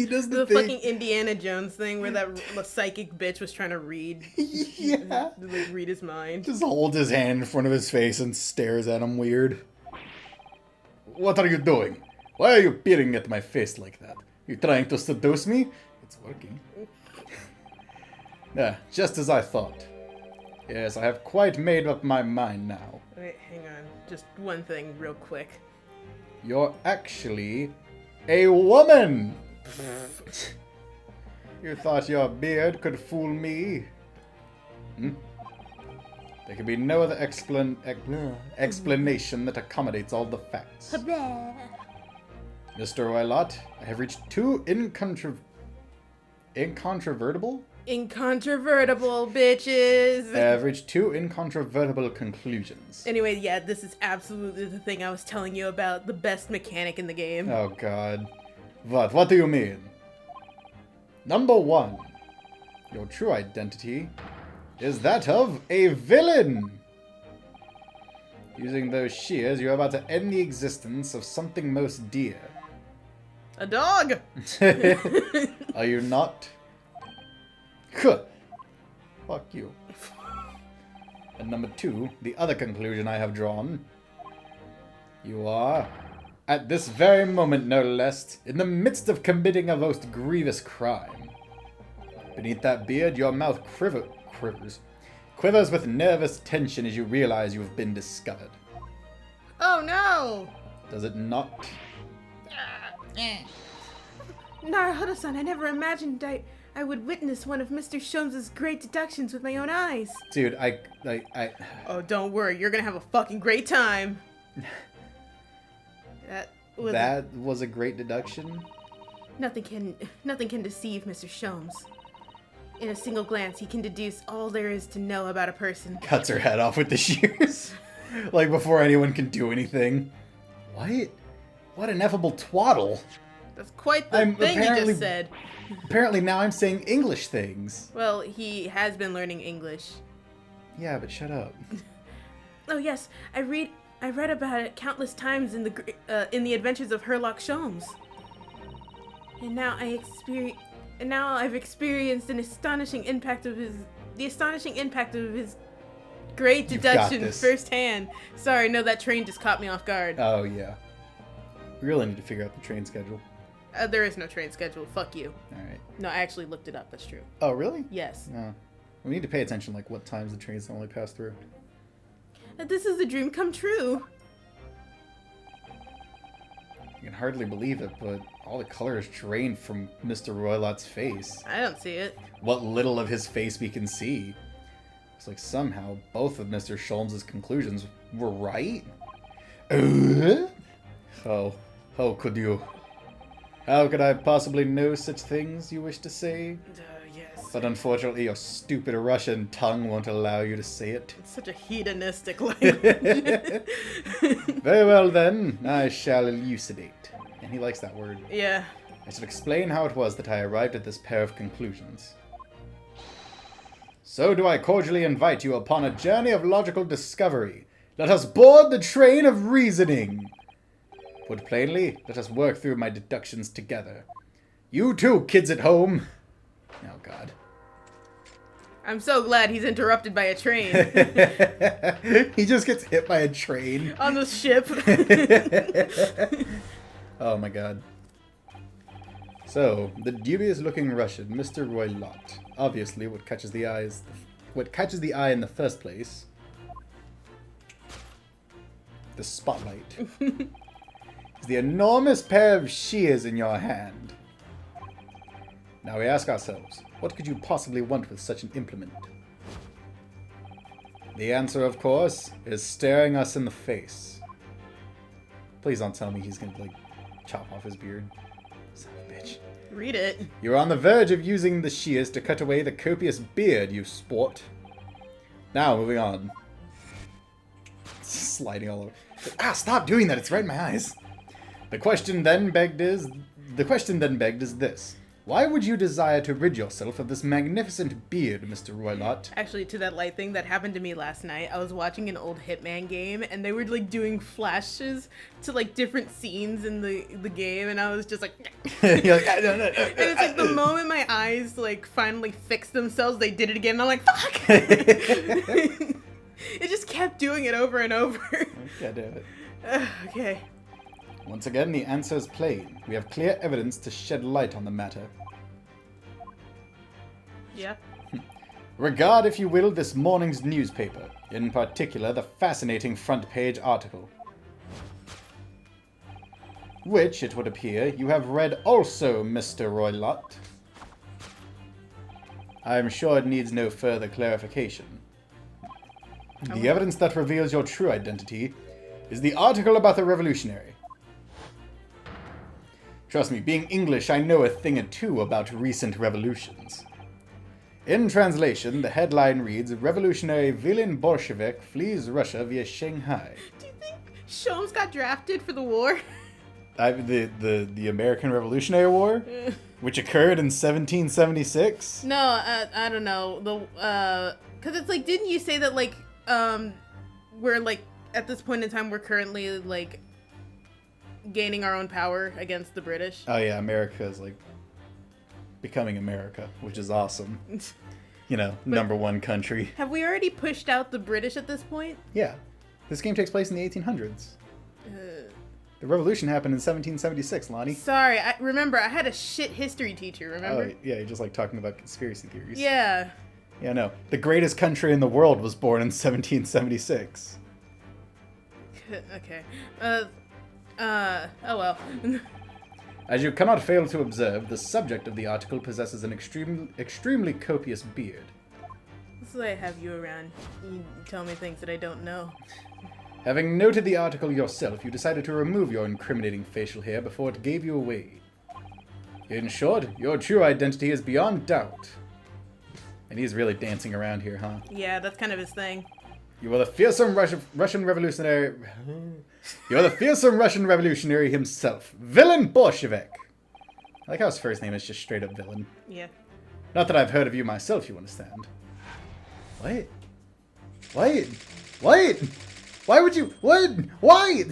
B: does the thing.
A: Fucking Indiana Jones thing where that psychic bitch was trying to read.
B: Yeah.
A: Like, read his mind.
B: Just holds his hand in front of his face and stares at him weird. What are you doing? Why are you peering at my face like that? You trying to seduce me? It's working. Yeah, just as I thought. Yes, I have quite made up my mind now.
A: Wait, hang on. Just one thing real quick.
B: You're actually a woman! You thought your beard could fool me? There can be no other explanation that accommodates all the facts. Mr. Oilot, I have reached two incontrovertible?
A: Incontrovertible, bitches!
B: I have reached two incontrovertible conclusions.
A: Anyway, yeah, this is absolutely the thing I was telling you about. The best mechanic in the game.
B: Oh, God. What do you mean? Number one, your true identity is that of a villain. Using those shears, you're about to end the existence of something most dear.
A: A dog!
B: Are you not? Huh. Fuck you. And number two, the other conclusion I have drawn. You are, at this very moment no less, in the midst of committing a most grievous crime. Beneath that beard, your mouth quivers with nervous tension as you realize you have been discovered.
A: Oh no!
B: Does it not?
A: Naruto-san, I never imagined I would witness one of Mr. Sholmes' great deductions with my own eyes.
B: Dude, I...
A: Oh, don't worry. You're gonna have a fucking great time.
B: That was a great deduction?
A: Nothing can deceive Mr. Sholmes. In a single glance, he can deduce all there is to know about a person.
B: Cuts her head off with the shears. Like, before anyone can do anything. What ineffable twaddle.
A: That's quite the thing he just said.
B: Apparently now I'm saying English things.
A: Well, he has been learning English.
B: Yeah, but shut up.
A: Oh yes, I read about it countless times in the Adventures of Herlock Sholmes. And now I've experienced the astonishing impact of his great deduction firsthand. Sorry, no, that train just caught me off guard.
B: Oh yeah. We really need to figure out the train schedule.
A: There is no train schedule. Fuck you.
B: Alright.
A: No, I actually looked it up. That's true.
B: Oh, really?
A: Yes.
B: No. We need to pay attention, like, what times the trains only pass through.
A: This is a dream come true.
B: You can hardly believe it, but all the color is drained from Mr. Roylot's face.
A: I don't see it.
B: What little of his face we can see. It's like somehow both of Mr. Sholmes' conclusions were right? How could you? How could I possibly know such things you wish to say?
A: Yes.
B: But unfortunately, your stupid Russian tongue won't allow you to say it.
A: It's such a hedonistic language.
B: Very well then, I shall elucidate. And he likes that word.
A: Yeah.
B: I shall explain how it was that I arrived at this pair of conclusions. So do I cordially invite you upon a journey of logical discovery, Let us board the train of reasoning. Put plainly, let us work through my deductions together. You too, kids at home. Oh, God.
A: I'm so glad he's interrupted by a train.
B: He just gets hit by a train.
A: On the ship.
B: Oh, my God. So, the dubious-looking Russian, Mr. Roylott. Obviously, what catches the eye in the first place. The spotlight. Is the enormous pair of shears in your hand. Now we ask ourselves, what could you possibly want with such an implement? The answer, of course, is staring us in the face. Please don't tell me he's gonna, like, chop off his beard. Son of a bitch.
A: Read it.
B: You're on the verge of using the shears to cut away the copious beard, you sport. Now, moving on. Sliding all over. Ah, stop doing that, it's right in my eyes. The question then begged is this. Why would you desire to rid yourself of this magnificent beard, Mr. Roylott?
A: Actually, to that light thing, that happened to me last night. I was watching an old Hitman game, and they were, like, doing flashes to, like, different scenes in the game, and I was just like...
B: You're like,
A: and it's like the moment my eyes, like, finally fixed themselves, they did it again, and I'm like, fuck! It just kept doing it over and over.
B: God damn it.
A: Okay.
B: Once again, the answer is plain. We have clear evidence to shed light on the matter.
A: Yeah.
B: Regard, if you will, this morning's newspaper, in particular the fascinating front page article. Which, it would appear, you have read also, Mr. Roylott. I am sure it needs no further clarification. The evidence that reveals your true identity is the article about the revolutionary. Trust me, being English, I know a thing or two about recent revolutions. In translation, the headline reads, Revolutionary villain Bolshevik flees Russia via Shanghai.
A: Do you think Sholmes got drafted for the war?
B: The American Revolutionary War? Which occurred in 1776?
A: No, I don't know. Because it's like, didn't you say that, like, we're, like, at this point in time, we're currently, like, gaining our own power against the British?
B: Oh yeah, America is like becoming America, which is awesome. You know, number one country.
A: Have we already pushed out the British at this point?
B: Yeah. This game takes place in the 1800s. The revolution happened in 1776, Lonnie.
A: Sorry, remember, I had a shit history teacher, remember?
B: Oh, yeah, you're just like talking about conspiracy theories.
A: Yeah.
B: Yeah, no. The greatest country in the world was born in 1776.
A: Okay. Oh well.
B: As you cannot fail to observe, the subject of the article possesses an extremely copious beard.
A: This is why I have you around. You tell me things that I don't know.
B: Having noted the article yourself, you decided to remove your incriminating facial hair before it gave you away. In short, your true identity is beyond doubt. And he's really dancing around here, huh?
A: Yeah, that's kind of his thing.
B: You are the fearsome Russian revolutionary... You are the fearsome Russian revolutionary himself. Villain Bolshevik. I like how his first name is just straight up villain.
A: Yeah.
B: Not that I've heard of you myself, you understand. What? What? What? Why would you... What? Why?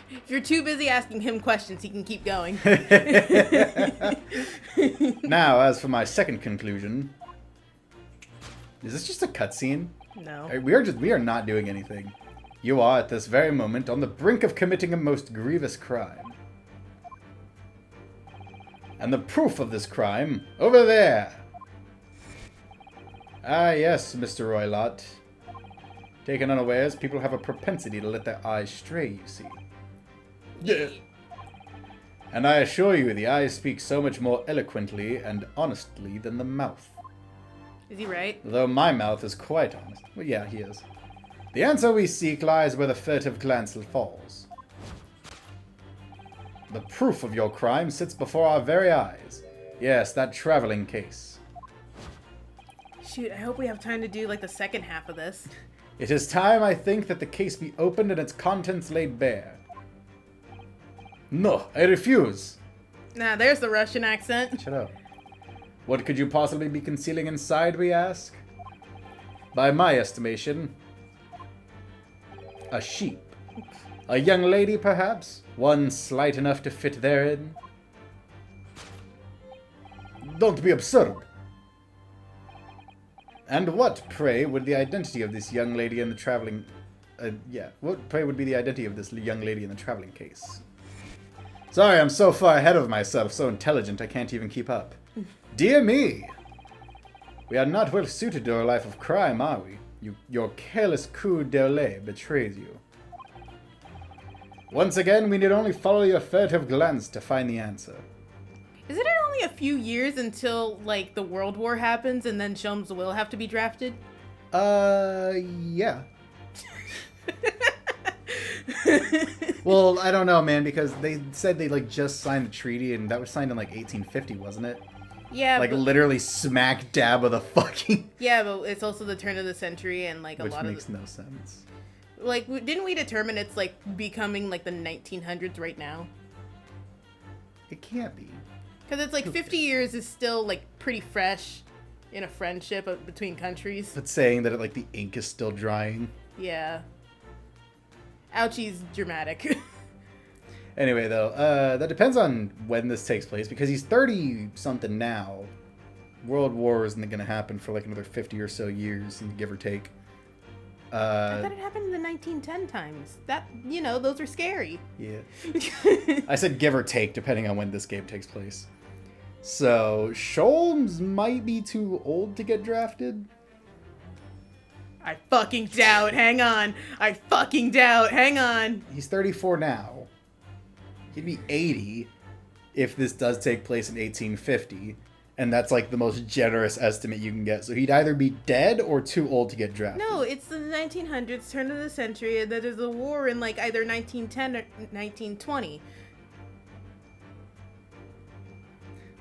A: If you're too busy asking him questions, he can keep going.
B: Now, as for my second conclusion... Is this just a cutscene?
A: No.
B: We are not doing anything. You are, at this very moment, on the brink of committing a most grievous crime. And the proof of this crime, over there! Ah, yes, Mr. Roylott. Taken unawares, people have a propensity to let their eyes stray, you see. Yeah. And I assure you, the eyes speak so much more eloquently and honestly than the mouth.
A: Is he right?
B: Though my mouth is quite honest. Well, yeah, he is. The answer we seek lies where the furtive glance falls. The proof of your crime sits before our very eyes. Yes, that traveling case.
A: Shoot, I hope we have time to do, like, the second half of this.
B: It is time, I think, that the case be opened and its contents laid bare. No, I refuse.
A: Nah, there's the Russian accent.
B: Shut up. What could you possibly be concealing inside, we ask? by my estimation, a sheep. A young lady, perhaps? One slight enough to fit therein? Don't be absurd. And what, pray, would the identity of this young lady in the traveling... what, pray, would be the identity of this young lady in the traveling case? Sorry, I'm so far ahead of myself, so intelligent I can't even keep up. Dear me! We are not well suited to a life of crime, are we? Your careless coup d'oeil betrays you. Once again, we need only follow your furtive glance to find the answer.
A: Isn't it only a few years until, like, the World War happens and then Sholmes will have to be drafted?
B: Yeah. Well, I don't know, man, because they said they, like, just signed the treaty, and that was signed in, like, 1850, wasn't it?
A: Yeah,
B: like, literally smack dab of the fucking...
A: Yeah, but it's also the turn of the century, and, like,
B: Which makes no sense.
A: Like, didn't we determine it's, like, becoming, like, the 1900s right now?
B: It can't be.
A: Because it's, like, 50 years is still, like, pretty fresh in a friendship between countries.
B: But saying that, like, the ink is still drying.
A: Yeah. Ouchie's dramatic.
B: Anyway, though, that depends on when this takes place, because he's 30-something now. World War isn't going to happen for, like, another 50 or so years, give or take.
A: I thought it happened in the 1910 times. That, you know, those are scary.
B: Yeah. I said give or take, depending on when this game takes place. So, Sholmes might be too old to get drafted?
A: I fucking doubt. Hang on. I fucking doubt. Hang on.
B: He's 34 now. He'd be 80 if this does take place in 1850. And that's, like, the most generous estimate you can get. So he'd either be dead or too old to get drafted.
A: No, it's the 1900s, turn of the century, and there's a war in, like, either 1910 or 1920.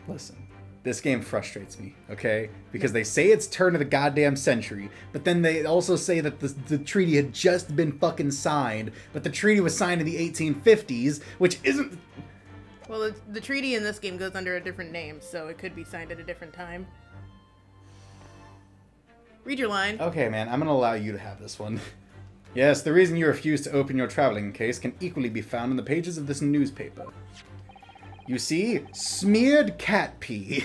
B: Listen, this game frustrates me, okay? Because they say it's turn of the goddamn century, but then they also say that the treaty had just been fucking signed, but the treaty was signed in the 1850s, which isn't...
A: Well, the treaty in this game goes under a different name, so it could be signed at a different time. Read your line.
B: Okay, man, I'm gonna allow you to have this one. Yes, the reason you refuse to open your traveling case can equally be found in the pages of this newspaper. You see, smeared cat pee.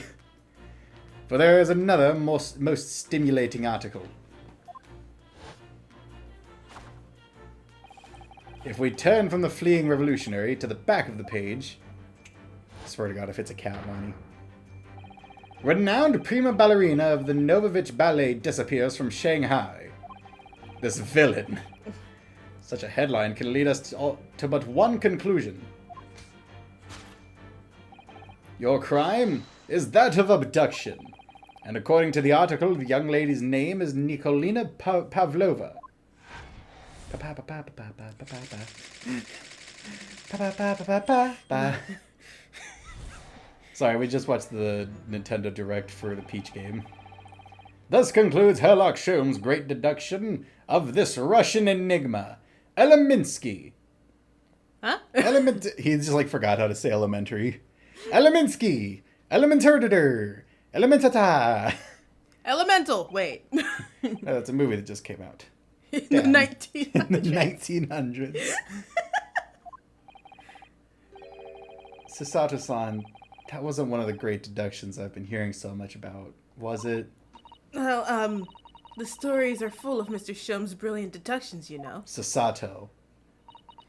B: For there is another most stimulating article. If we turn from the fleeing revolutionary to the back of the page... I swear to God, if it's a cat, Marnie. Renowned prima ballerina of the Novovich Ballet disappears from Shanghai. This villain. Such a headline can lead us to but one conclusion. Your crime is that of abduction. And according to the article, the young lady's name is Nikolina Pavlova. Sorry, we just watched the Nintendo Direct for the Peach game. Thus concludes Herlock Sholmes' great deduction of this Russian enigma. Eleminsky.
A: Huh?
B: He just, like, forgot how to say elementary. Eleminsky. Elementarditor. Elementata.
A: Elemental. Wait.
B: That's a movie that just came out.
A: In the 1900s.
B: In the 1900s. Sasato-san, that wasn't one of the great deductions I've been hearing so much about, was it?
A: Well, the stories are full of Mr. Sholmes' brilliant deductions, you know.
B: Sasato.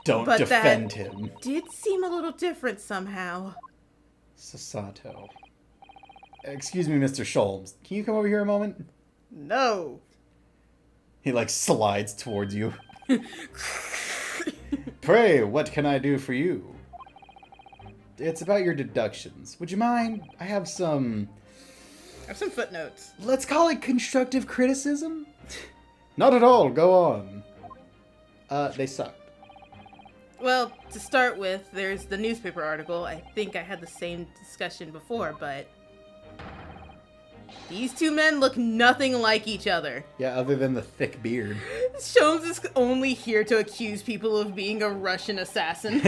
B: Don't
A: But
B: defend
A: that
B: him.
A: did seem a little different somehow.
B: Sasato. Excuse me, Mr. Sholmes. Can you come over here a moment?
A: No.
B: He, like, slides towards you. Pray, what can I do for you? It's about your deductions. Would you mind? I have some
A: footnotes.
B: Let's call it constructive criticism? Not at all. Go on. They sucked.
A: Well, to start with, there's the newspaper article. I think I had the same discussion before, but... These two men look nothing like each other.
B: Yeah, other than the thick beard.
A: Sholmes is only here to accuse people of being a Russian assassin.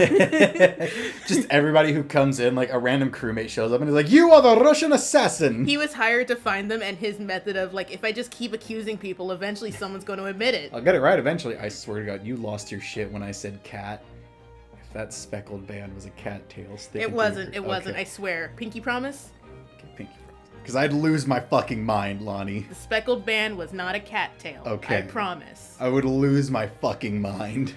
B: Just everybody who comes in, like a random crewmate shows up and is like, "You are the Russian assassin!"
A: He was hired to find them, and his method of, like, if I just keep accusing people, eventually someone's going to admit it.
B: I'll get it right eventually. I swear to God, you lost your shit when I said cat. If that speckled band was a cattail sticking
A: It wasn't,
B: through
A: it wasn't, I swear. Pinky promise?
B: Okay, pinky promise. Because I'd lose my fucking mind, Lonnie.
A: The speckled band was not a cattail.
B: Okay.
A: I promise.
B: I would lose my fucking mind.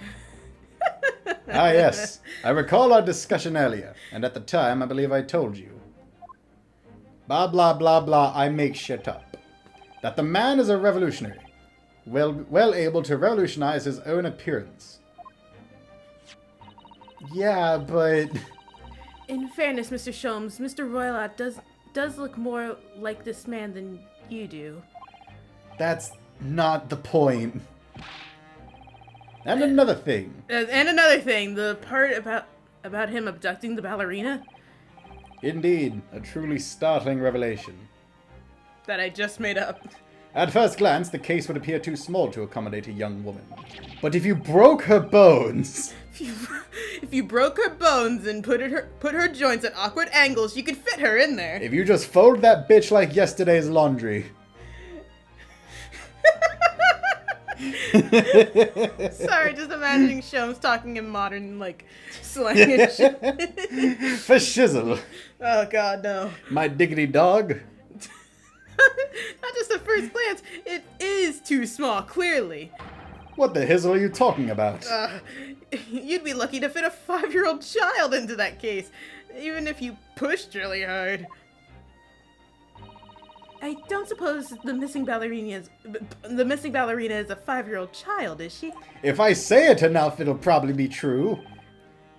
B: Ah, yes. I recall our discussion earlier, and at the time, I believe I told you. Blah, blah, blah, blah, I make shit up. That the man is a revolutionary. Well able to revolutionize his own appearance. Yeah, but...
A: In fairness, Mr. Sholmes, Mr. Roylat does look more like this man than you do.
B: That's not the point. And another thing.
A: The part about him abducting the ballerina?
B: Indeed, a truly startling revelation.
A: That I just made up.
B: At first glance, the case would appear too small to accommodate a young woman. But if you broke her bones...
A: If you broke her bones and put her joints at awkward angles, you could fit her in there.
B: If you just fold that bitch like yesterday's laundry...
A: Sorry, just imagining Sholmes talking in modern, like, slang and shit.
B: For shizzle.
A: Oh god, no.
B: My diggity dog.
A: Not just at first glance, it is too small, clearly.
B: What the hizzle are you talking about?
A: You'd be lucky to fit a 5-year-old child into that case, even if you pushed really hard. I don't suppose the missing ballerina is a 5-year-old child, is she?
B: If I say it enough, it'll probably be true.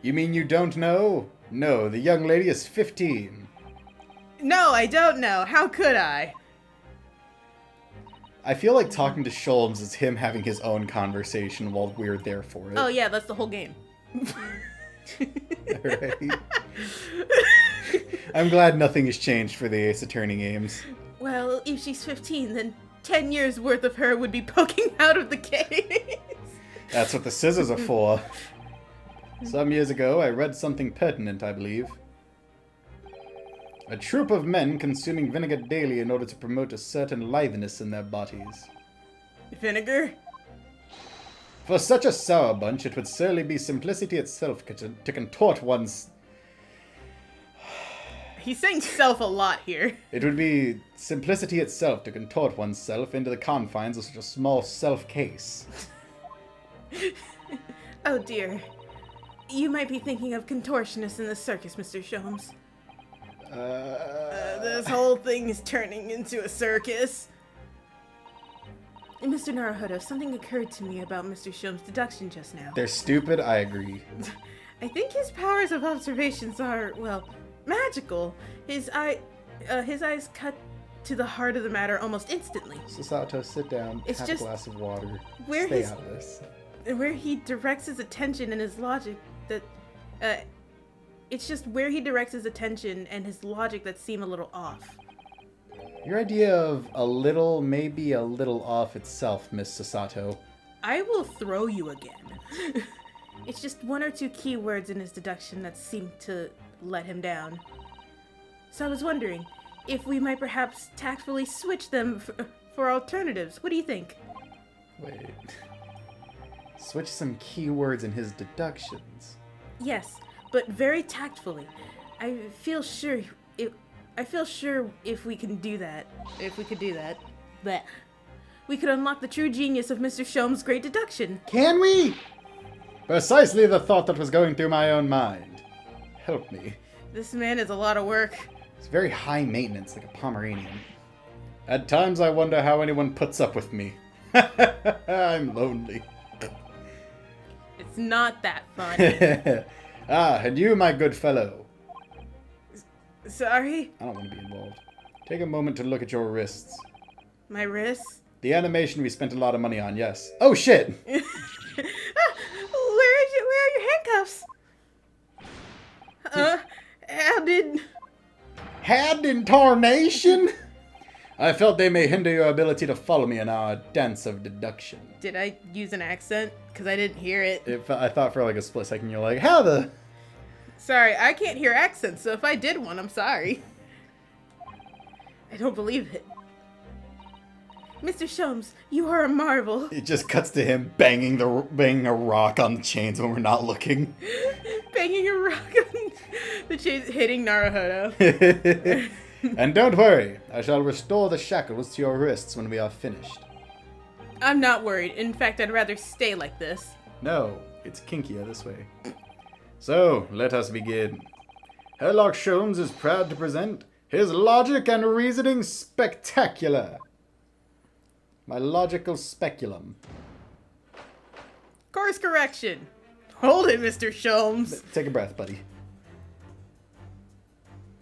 B: You mean you don't know? No, the young lady is 15.
A: No, I don't know. How could I?
B: I feel like talking to Sholmes is him having his own conversation while we're there for it.
A: Oh yeah, that's the whole game.
B: Alright. I'm glad nothing has changed for the Ace Attorney games.
A: Well, if she's 15, then 10 years worth of her would be poking out of the case.
B: That's what the scissors are for. Some years ago, I read something pertinent, I believe. A troop of men consuming vinegar daily in order to promote a certain liveliness in their bodies.
A: Vinegar?
B: For such a sour bunch, it would certainly be simplicity itself to contort one's...
A: He's saying self a lot here.
B: It would be simplicity itself to contort oneself into the confines of such a small self-case.
A: Oh dear. You might be thinking of contortionists in the circus, Mr. Sholmes. This whole thing is turning into a circus. Mr. Naruhodo, something occurred to me about Mr. Sholmes' deduction just now.
B: They're stupid, I agree.
A: I think his powers of observations are, well, magical. His eyes cut to the heart of the matter almost instantly.
B: Sasato, sit down,
A: It's
B: have
A: just
B: a glass of water,
A: where
B: stay
A: his-
B: out of this.
A: Where he directs his attention and his logic that, it's just where he directs his attention and his logic that seem a little off.
B: Your idea of a little, maybe a little off itself, Miss Sasato.
A: I will throw you again. It's just one or two key words in his deduction that seem to let him down. So I was wondering if we might perhaps tactfully switch them for alternatives. What do you think?
B: Wait. Switch some keywords in his deductions.
A: Yes, but very tactfully. I feel sure if we can do that, that we could unlock the true genius of Mr. Sholmes' great deduction.
B: Can we? Precisely the thought that was going through my own mind. Help me.
A: This man is a lot of work.
B: It's very high maintenance, like a Pomeranian. At times I wonder how anyone puts up with me. I'm lonely.
A: It's not that fun.
B: And you, my good fellow.
A: Sorry?
B: I don't want to be involved. Take a moment to look at your wrists.
A: My wrists?
B: The animation we spent a lot of money on, yes. Oh, shit!
A: Where are your handcuffs? How did...
B: Had in tarnation? I felt they may hinder your ability to follow me in our dance of deduction.
A: Did I use an accent? Because I didn't hear it.
B: I thought for like a split second you're like, how the...
A: Sorry, I can't hear accents, so if I did one, I'm sorry. I don't believe it. Mr. Sholmes, you are a marvel.
B: It just cuts to him banging a rock on the chains when we're not looking.
A: Banging a rock on the chains, hitting Naruhodo.
B: And don't worry, I shall restore the shackles to your wrists when we are finished.
A: I'm not worried. In fact, I'd rather stay like this.
B: No, it's kinkier this way. So, let us begin. Herlock Sholmes is proud to present his logic and reasoning spectacular. My logical speculum.
A: Course correction. Hold it, Mr. Sholmes.
B: Take a breath, buddy.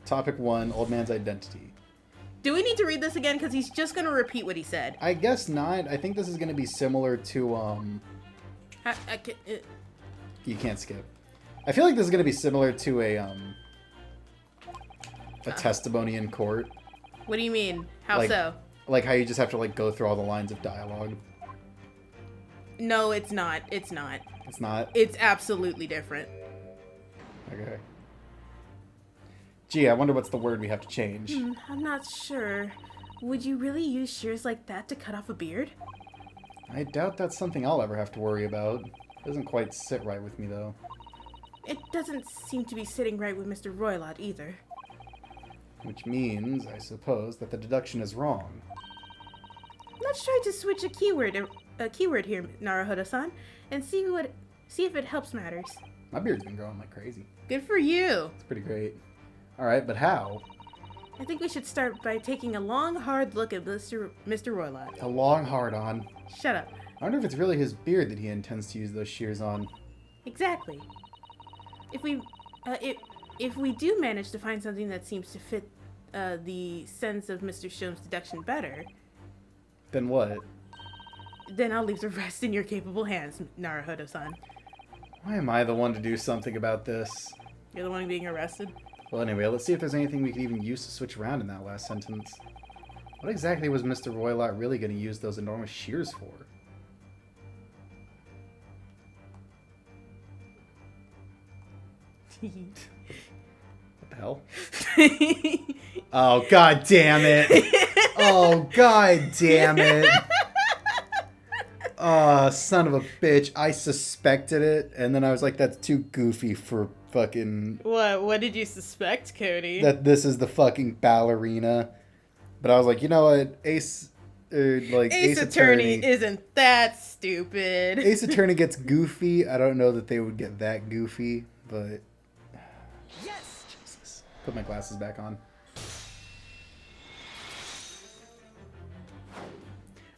B: Topic 1, Old Man's Identity.
A: Do we need to read this again? Because he's just going to repeat what he said.
B: I guess not. I think this is going to be similar to, You can't skip. I feel like this is going to be similar to a testimony in court.
A: What do you mean? How
B: like,
A: so?
B: Like how you just have to, like, go through all the lines of dialogue.
A: No, it's not. It's not.
B: It's not?
A: It's absolutely different.
B: Okay. Gee, I wonder what's the word we have to change.
A: I'm not sure. Would you really use shears like that to cut off a beard?
B: I doubt that's something I'll ever have to worry about. Doesn't quite sit right with me, though.
A: It doesn't seem to be sitting right with Mr. Roylott either.
B: Which means, I suppose, that the deduction is wrong.
A: Let's try to switch a keyword here, Naruhodo-san, and see if it helps matters.
B: My beard's been growing like crazy.
A: Good for you.
B: It's pretty great. Alright, but how?
A: I think we should start by taking a long, hard look at Mr. Roylott.
B: A long hard-on.
A: Shut up.
B: I wonder if it's really his beard that he intends to use those shears on.
A: Exactly. If we do manage to find something that seems to fit the sense of Mr. Sholmes' deduction better...
B: Then what?
A: Then I'll leave the rest in your capable hands, Naruhodo-san.
B: Why am I the one to do something about this?
A: You're the one being arrested?
B: Well, anyway, let's see if there's anything we could even use to switch around in that last sentence. What exactly was Mr. Roylott really going to use those enormous shears for? What the hell? Oh, god damn it! Oh, god damn it! Oh, son of a bitch. I suspected it, and then I was like, that's too goofy for fucking...
A: What did you suspect, Cody?
B: That this is the fucking ballerina. But I was like, you know what? Ace
A: Attorney isn't that stupid.
B: Ace Attorney gets goofy. I don't know that they would get that goofy, but...
A: Yes!
B: Jesus. Put my glasses back on.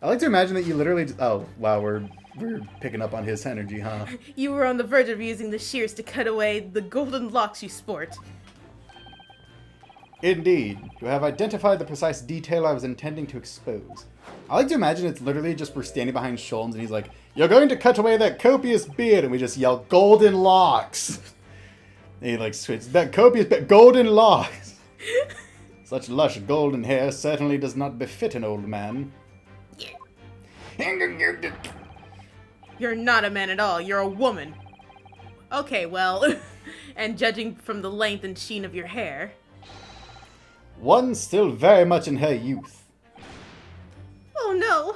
B: I like to imagine that you literally just, oh, wow, we're picking up on his energy, huh?
A: You were on the verge of using the shears to cut away the golden locks you sport.
B: Indeed. You have identified the precise detail I was intending to expose. I like to imagine it's literally just we're standing behind Sholmes and he's like, you're going to cut away that copious beard, and we just yell, golden locks. And he like switches, that copious golden locks. Such lush golden hair certainly does not befit an old man.
A: You're not a man at all. You're a woman. Okay, well, and judging from the length and sheen of your hair.
B: One still very much in her youth.
A: Oh no!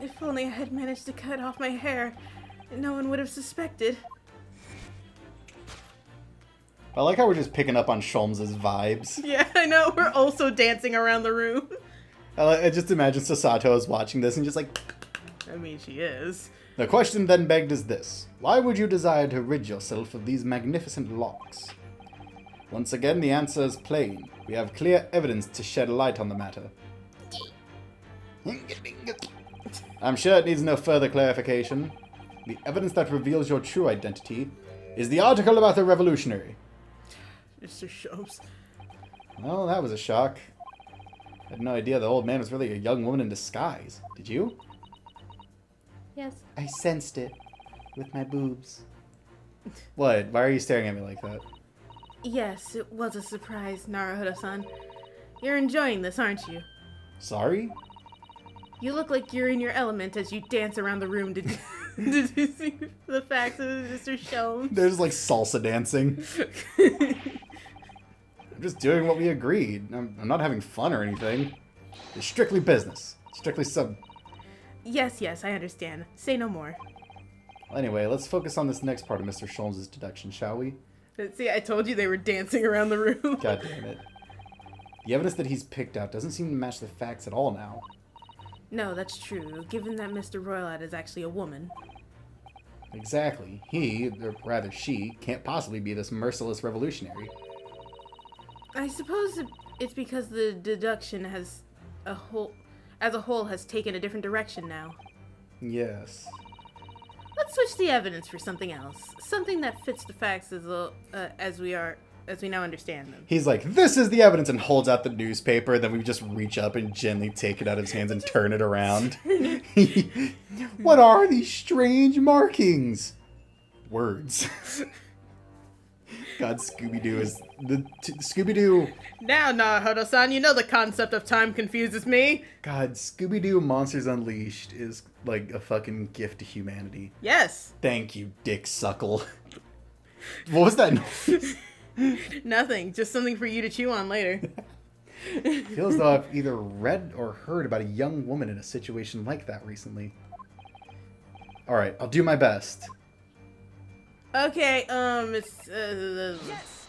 A: If only I had managed to cut off my hair, no one would have suspected.
B: I like how we're just picking up on Sholmes' vibes.
A: Yeah, I know. We're also dancing around the room.
B: I just imagine Sasato is watching this and just like...
A: I mean, she is.
B: The question then begged is this. Why would you desire to rid yourself of these magnificent locks? Once again, the answer is plain. We have clear evidence to shed light on the matter. I'm sure it needs no further clarification. The evidence that reveals your true identity is the article about the revolutionary.
A: Mr. Sholmes.
B: Well, that was a shock. I had no idea the old man was really a young woman in disguise. Did you?
A: Yes.
B: I sensed it with my boobs. What? Why are you staring at me like that?
A: Yes, it was a surprise, Naruhodo-san. You're enjoying this, aren't you?
B: Sorry?
A: You look like you're in your element as you dance around the room. Did you see the facts of Mr. Shown?
B: They're just like salsa dancing. I'm just doing what we agreed. I'm not having fun or anything. It's strictly business. Strictly sub...
A: Yes, I understand. Say no more.
B: Well, anyway, let's focus on this next part of Mr. Sholmes' deduction, shall we?
A: See, I told you they were dancing around the room.
B: God damn it. The evidence that he's picked out doesn't seem to match the facts at all now.
A: No, that's true, given that Mr. Roylott is actually a woman.
B: Exactly. He, or rather she, can't possibly be this merciless revolutionary.
A: I suppose it's because the deduction as a whole has taken a different direction now.
B: Yes.
A: Let's switch the evidence for something else. Something that fits the facts as we now understand them.
B: He's like, this is the evidence, and holds out the newspaper, then we just reach up and gently take it out of his hands and turn it around. What are these strange markings? Words. God, Scooby-Doo is... Scooby-Doo...
A: Now, Naruhodo-san, you know the concept of time confuses me.
B: God, Scooby-Doo Monsters Unleashed is like a fucking gift to humanity.
A: Yes.
B: Thank you, Dick Suckle. What was that noise?
A: Nothing. Just something for you to chew on later.
B: Feels though I've either read or heard about a young woman in a situation like that recently. Alright, I'll do my best.
A: Okay, it's, yes.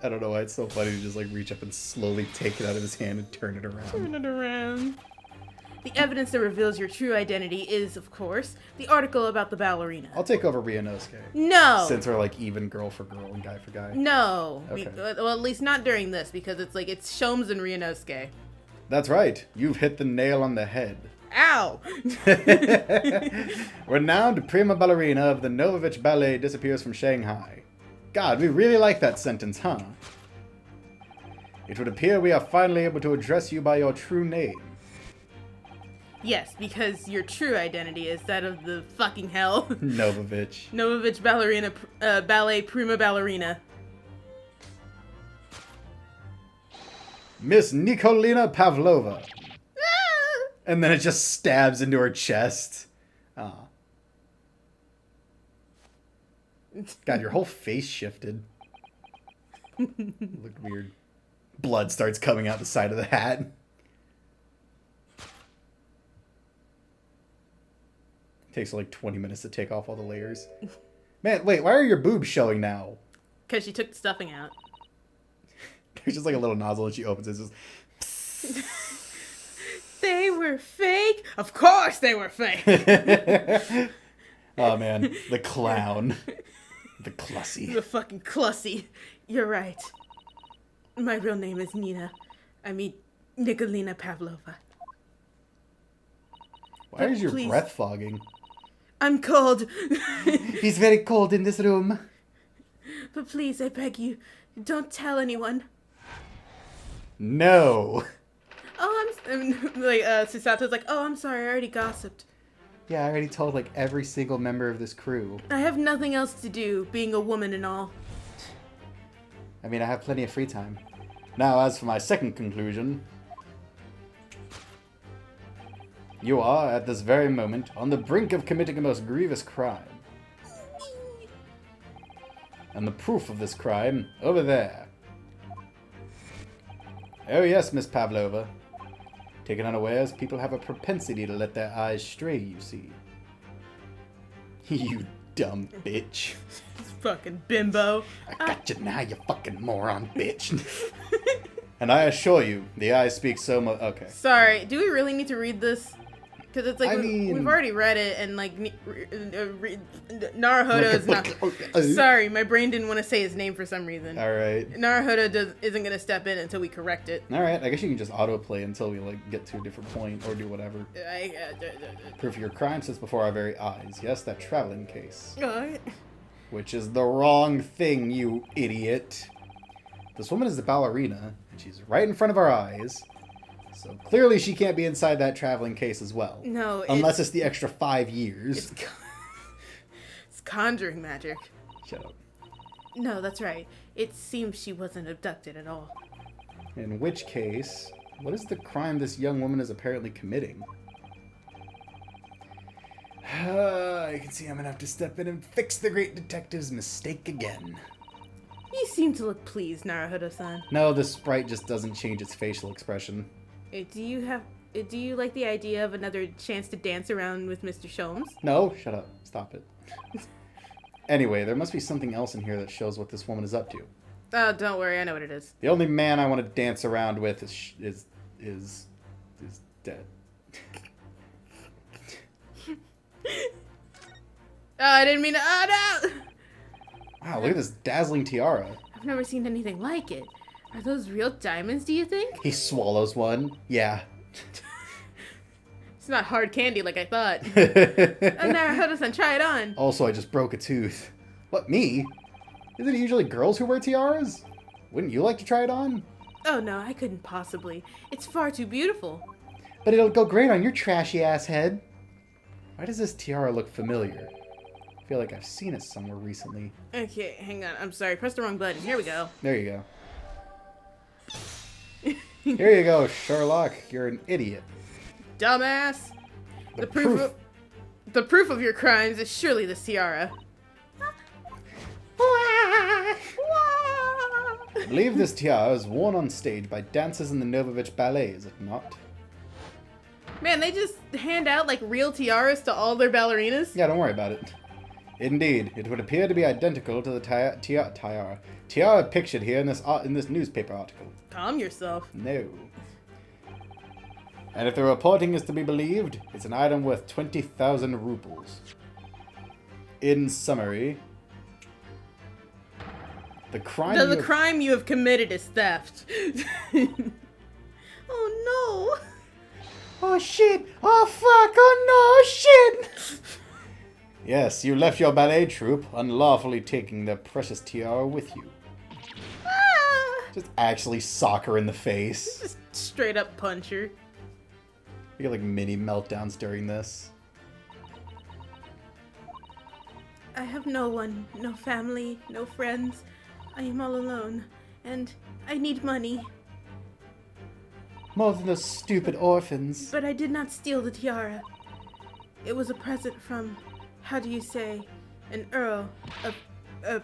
B: I don't know why it's so funny to just like reach up and slowly take it out of his hand and turn it around.
A: Turn it around. The evidence that reveals your true identity is, of course, the article about the ballerina.
B: I'll take over Ryunosuke.
A: No!
B: Since we're like even girl for girl and guy for guy.
A: No.
B: Okay.
A: Well, at least not during this, because it's Sholmes and Ryunosuke.
B: That's right. You've hit the nail on the head.
A: Ow!
B: Renowned prima ballerina of the Novovich Ballet disappears from Shanghai. God, we really like that sentence, huh? It would appear we are finally able to address you by your true name.
A: Yes, because your true identity is that of the fucking hell.
B: Novovich.
A: Novovich Ballerina, Ballet Prima Ballerina.
B: Miss Nikolina Pavlova.
A: Ah!
B: And then it just stabs into her chest. Ah. God, your whole face shifted. Looked weird. Blood starts coming out the side of the hat. Takes like 20 minutes to take off all the layers. Man, wait, why are your boobs showing now?
A: Because she took the stuffing out.
B: There's just like a little nozzle and she opens it. It's just...
A: They were fake? Of course they were fake!
B: Oh man, the clown. The Clussy.
A: The fucking Clussy. You're right. My real name is Nina. I mean, Nikolina Pavlova.
B: Why is your
A: Please.
B: breath fogging?
A: I'm cold.
B: He's very cold in this room.
A: But please, I beg you, don't tell anyone.
B: No.
A: Oh, Susato's like, oh, I'm sorry, I already gossiped.
B: Yeah, I already told like every single member of this crew.
A: I have nothing else to do, being a woman and all.
B: I mean, I have plenty of free time. Now, as for my second conclusion, you are, at this very moment, on the brink of committing a most grievous crime. And the proof of this crime, over there. Oh yes, Miss Pavlova. Taken unawares, people have a propensity to let their eyes stray, you see. You dumb bitch.
A: Fucking bimbo.
B: I got you now, you fucking moron bitch. And I assure you, the eyes speak so much. Okay.
A: Sorry, do we really need to read this? Because it's like,
B: I mean...
A: we've already read it, and like, Naruhodo is not... Sorry, my brain didn't want to say his name for some reason.
B: Alright.
A: Naruhodo isn't going to step in until we correct it.
B: Alright, I guess you can just autoplay until we like get to a different point, or do whatever. Proof of your crime sits before our very eyes. Yes, that traveling case.
A: Alright.
B: Which is the wrong thing, you idiot. This woman is the ballerina, and she's right in front of our eyes. So clearly she can't be inside that traveling case as well.
A: No,
B: unless it's the extra 5 years.
A: It's conjuring magic.
B: Shut up.
A: No, that's right. It seems she wasn't abducted at all.
B: In which case, what is the crime this young woman is apparently committing? I can see I'm gonna have to step in and fix the great detective's mistake again.
A: You seem to look pleased, Naruhodo-san.
B: No, the sprite just doesn't change its facial expression.
A: Do you like the idea of another chance to dance around with Mr. Sholmes?
B: No, shut up. Stop it. Anyway, there must be something else in here that shows what this woman is up to.
A: Oh, don't worry, I know what it is.
B: The only man I want to dance around with is dead.
A: Oh, I didn't mean to. Oh, no!
B: Wow, look at this dazzling tiara.
A: I've never seen anything like it. Are those real diamonds, do you think?
B: He swallows one. Yeah.
A: It's not hard candy like I thought. Oh, Naruhodo-san, try it on.
B: Also, I just broke a tooth. What, me? Isn't it usually girls who wear tiaras? Wouldn't you like to try it on?
A: Oh, no, I couldn't possibly. It's far too beautiful.
B: But it'll go great on your trashy ass head. Why does this tiara look familiar? I feel like I've seen it somewhere recently.
A: Okay, hang on. I'm sorry. Press the wrong button. Here we go.
B: There you go. Here you go, Sherlock. You're an idiot.
A: Dumbass. The proof of your crimes is surely the tiara.
B: I believe this tiara is worn on stage by dancers in the Novovich Ballet, is it not?
A: Man, they just hand out like real tiaras to all their ballerinas?
B: Yeah, don't worry about it. Indeed, it would appear to be identical to the tiara pictured here in this newspaper article.
A: Calm yourself.
B: No. And if the reporting is to be believed, it's an item worth 20,000 rubles. In summary, the crime
A: you have committed is theft. Oh no!
B: Oh shit! Oh fuck! Oh no! Shit! Yes, you left your ballet troupe, unlawfully taking their precious tiara with you.
A: Ah!
B: Just actually sock her in the face.
A: Just straight up punch her.
B: You get like mini meltdowns during this.
A: I have no one, no family, no friends. I am all alone, and I need money.
B: More than those stupid orphans.
A: But I did not steal the tiara. It was a present from, how do you say, an earl of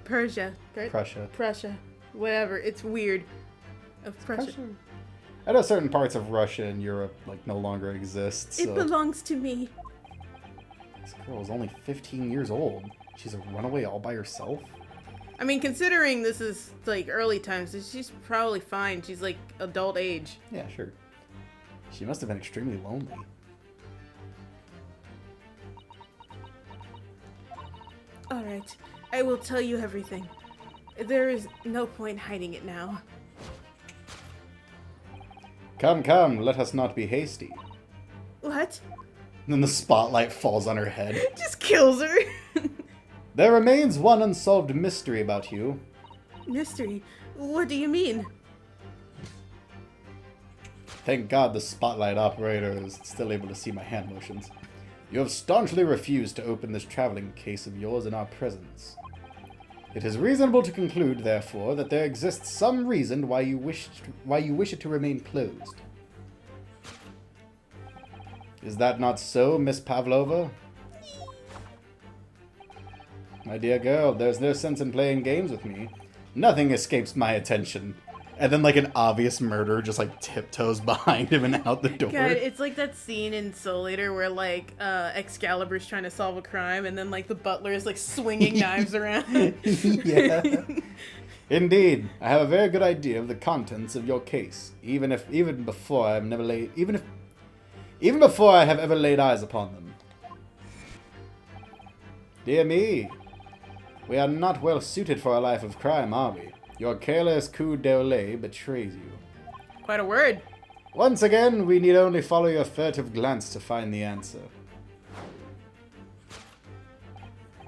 A: Persia. Right? Prussia. Whatever. It's weird. Of Prussia.
B: I know certain parts of Russia and Europe like no longer exist. So.
A: It belongs to me.
B: This girl is only 15 years old. She's a runaway all by herself.
A: I mean, considering this is like early times, she's probably fine. She's like adult age.
B: Yeah, sure. She must have been extremely lonely.
A: Alright, I will tell you everything. There is no point hiding it now.
B: Come, let us not be hasty.
A: What?
B: Then the spotlight falls on her head.
A: It just kills her.
B: There remains one unsolved mystery about you.
A: Mystery? What do you mean?
B: Thank God the spotlight operator is still able to see my hand motions. You have staunchly refused to open this traveling case of yours in our presence. It is reasonable to conclude, therefore, that there exists some reason why you wish it to remain closed. Is that not so, Miss Pavlova? My dear girl, there's no sense in playing games with me. Nothing escapes my attention. And then, like, an obvious murderer just, like, tiptoes behind him and out the door.
A: God, it's like that scene in Soul Eater where, like, Excalibur's trying to solve a crime and then, like, the butler is, like, swinging knives around.
B: Yeah. Indeed, I have a very good idea of the contents of your case, even before I have ever laid eyes upon them. Dear me, we are not well suited for a life of crime, are we? Your careless coup d'oeil betrays you.
A: Quite a word.
B: Once again, we need only follow your furtive glance to find the answer.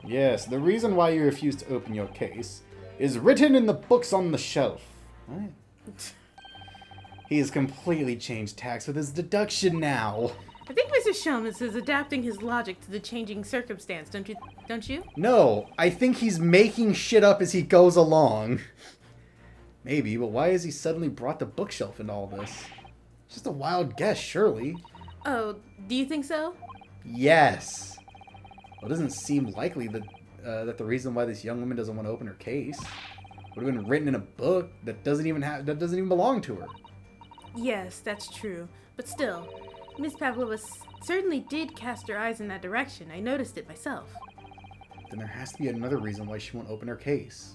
B: Yes, the reason why you refuse to open your case is written in the books on the shelf. Right? He has completely changed tacks with his deduction now.
A: I think Mr. Shelmus is adapting his logic to the changing circumstance, don't you?
B: No, I think he's making shit up as he goes along. Maybe, but why has he suddenly brought the bookshelf into all this? It's just a wild guess, surely.
A: Oh, do you think so?
B: Yes. Well, it doesn't seem likely that the reason why this young woman doesn't want to open her case would have been written in a book that doesn't even belong to her.
A: Yes, that's true. But still, Miss Pavlova certainly did cast her eyes in that direction. I noticed it myself.
B: Then there has to be another reason why she won't open her case.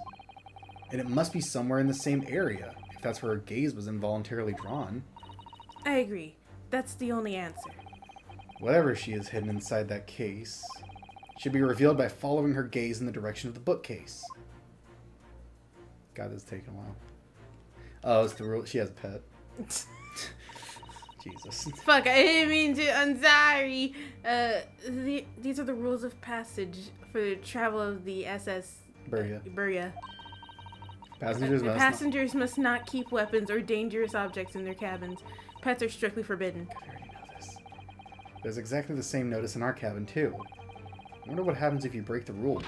B: And it must be somewhere in the same area, if that's where her gaze was involuntarily drawn.
A: I agree. That's the only answer.
B: Whatever she is hidden inside that case should be revealed by following her gaze in the direction of the bookcase. God, this is taking a while. Oh, it's the rule. She has a pet. Jesus.
A: Fuck, I didn't mean to. I'm sorry. These are the rules of passage for the travel of the SS Buria. Passengers must not keep weapons or dangerous objects in their cabins. Pets are strictly forbidden.
B: I already know this. There's exactly the same notice in our cabin, too. I wonder what happens if you break the rules.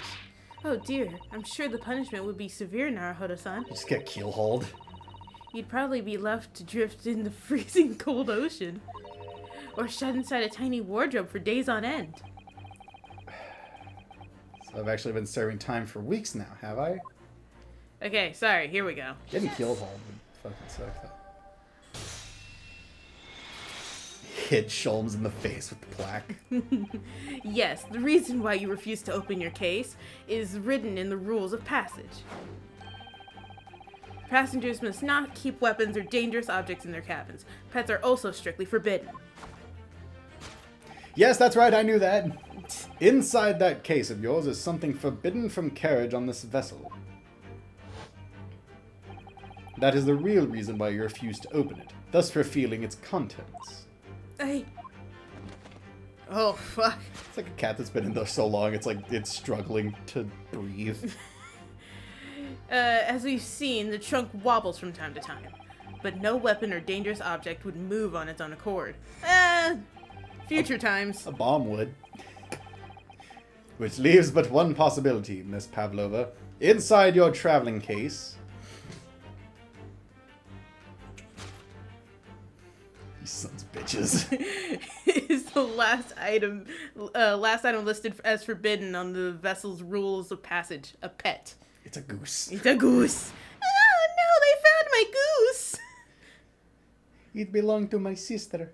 A: Oh dear, I'm sure the punishment would be severe, Naruhodo-san.
B: You just get keelhauled.
A: You'd probably be left to drift in the freezing cold ocean. Or shut inside a tiny wardrobe for days on end.
B: So I've actually been serving time for weeks now, have I?
A: Okay, sorry, here we go.
B: Getting keelhauled would fucking suck, though. Hit Sholmes in the face with the plaque.
A: Yes, the reason why you refuse to open your case is written in the rules of passage. Passengers must not keep weapons or dangerous objects in their cabins. Pets are also strictly forbidden.
B: Yes, that's right, I knew that. Inside that case of yours is something forbidden from carriage on this vessel. That is the real reason why you refuse to open it, thus revealing its contents.
A: Oh, fuck.
B: It's like a cat that's been in there so long, it's like it's struggling to breathe.
A: As we've seen, the trunk wobbles from time to time, but no weapon or dangerous object would move on its own accord. Future times.
B: A bomb would. Which leaves but one possibility, Miss Pavlova. Inside your traveling case... You sons of bitches.
A: Is the last item listed as forbidden on the vessel's rules of passage. A pet.
B: It's a goose.
A: It's a goose. Oh no, they found my goose!
B: It belonged to my sister.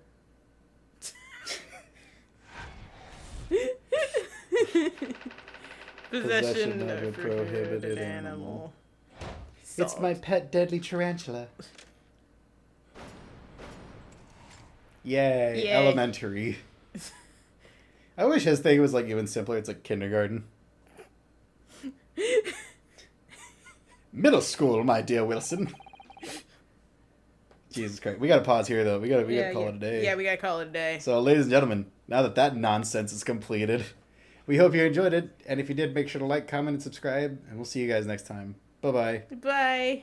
A: Possession of a prohibited animal.
B: It's my pet deadly tarantula. Yay, elementary. I wish his thing was like even simpler. It's like kindergarten. Middle school, my dear Wilson. Jesus Christ. We gotta pause here, though. We gotta call it a day.
A: Yeah, we gotta call it a day.
B: So, ladies and gentlemen, now that nonsense is completed, we hope you enjoyed it. And if you did, make sure to like, comment, and subscribe. And we'll see you guys next time. Bye-bye.
A: Bye.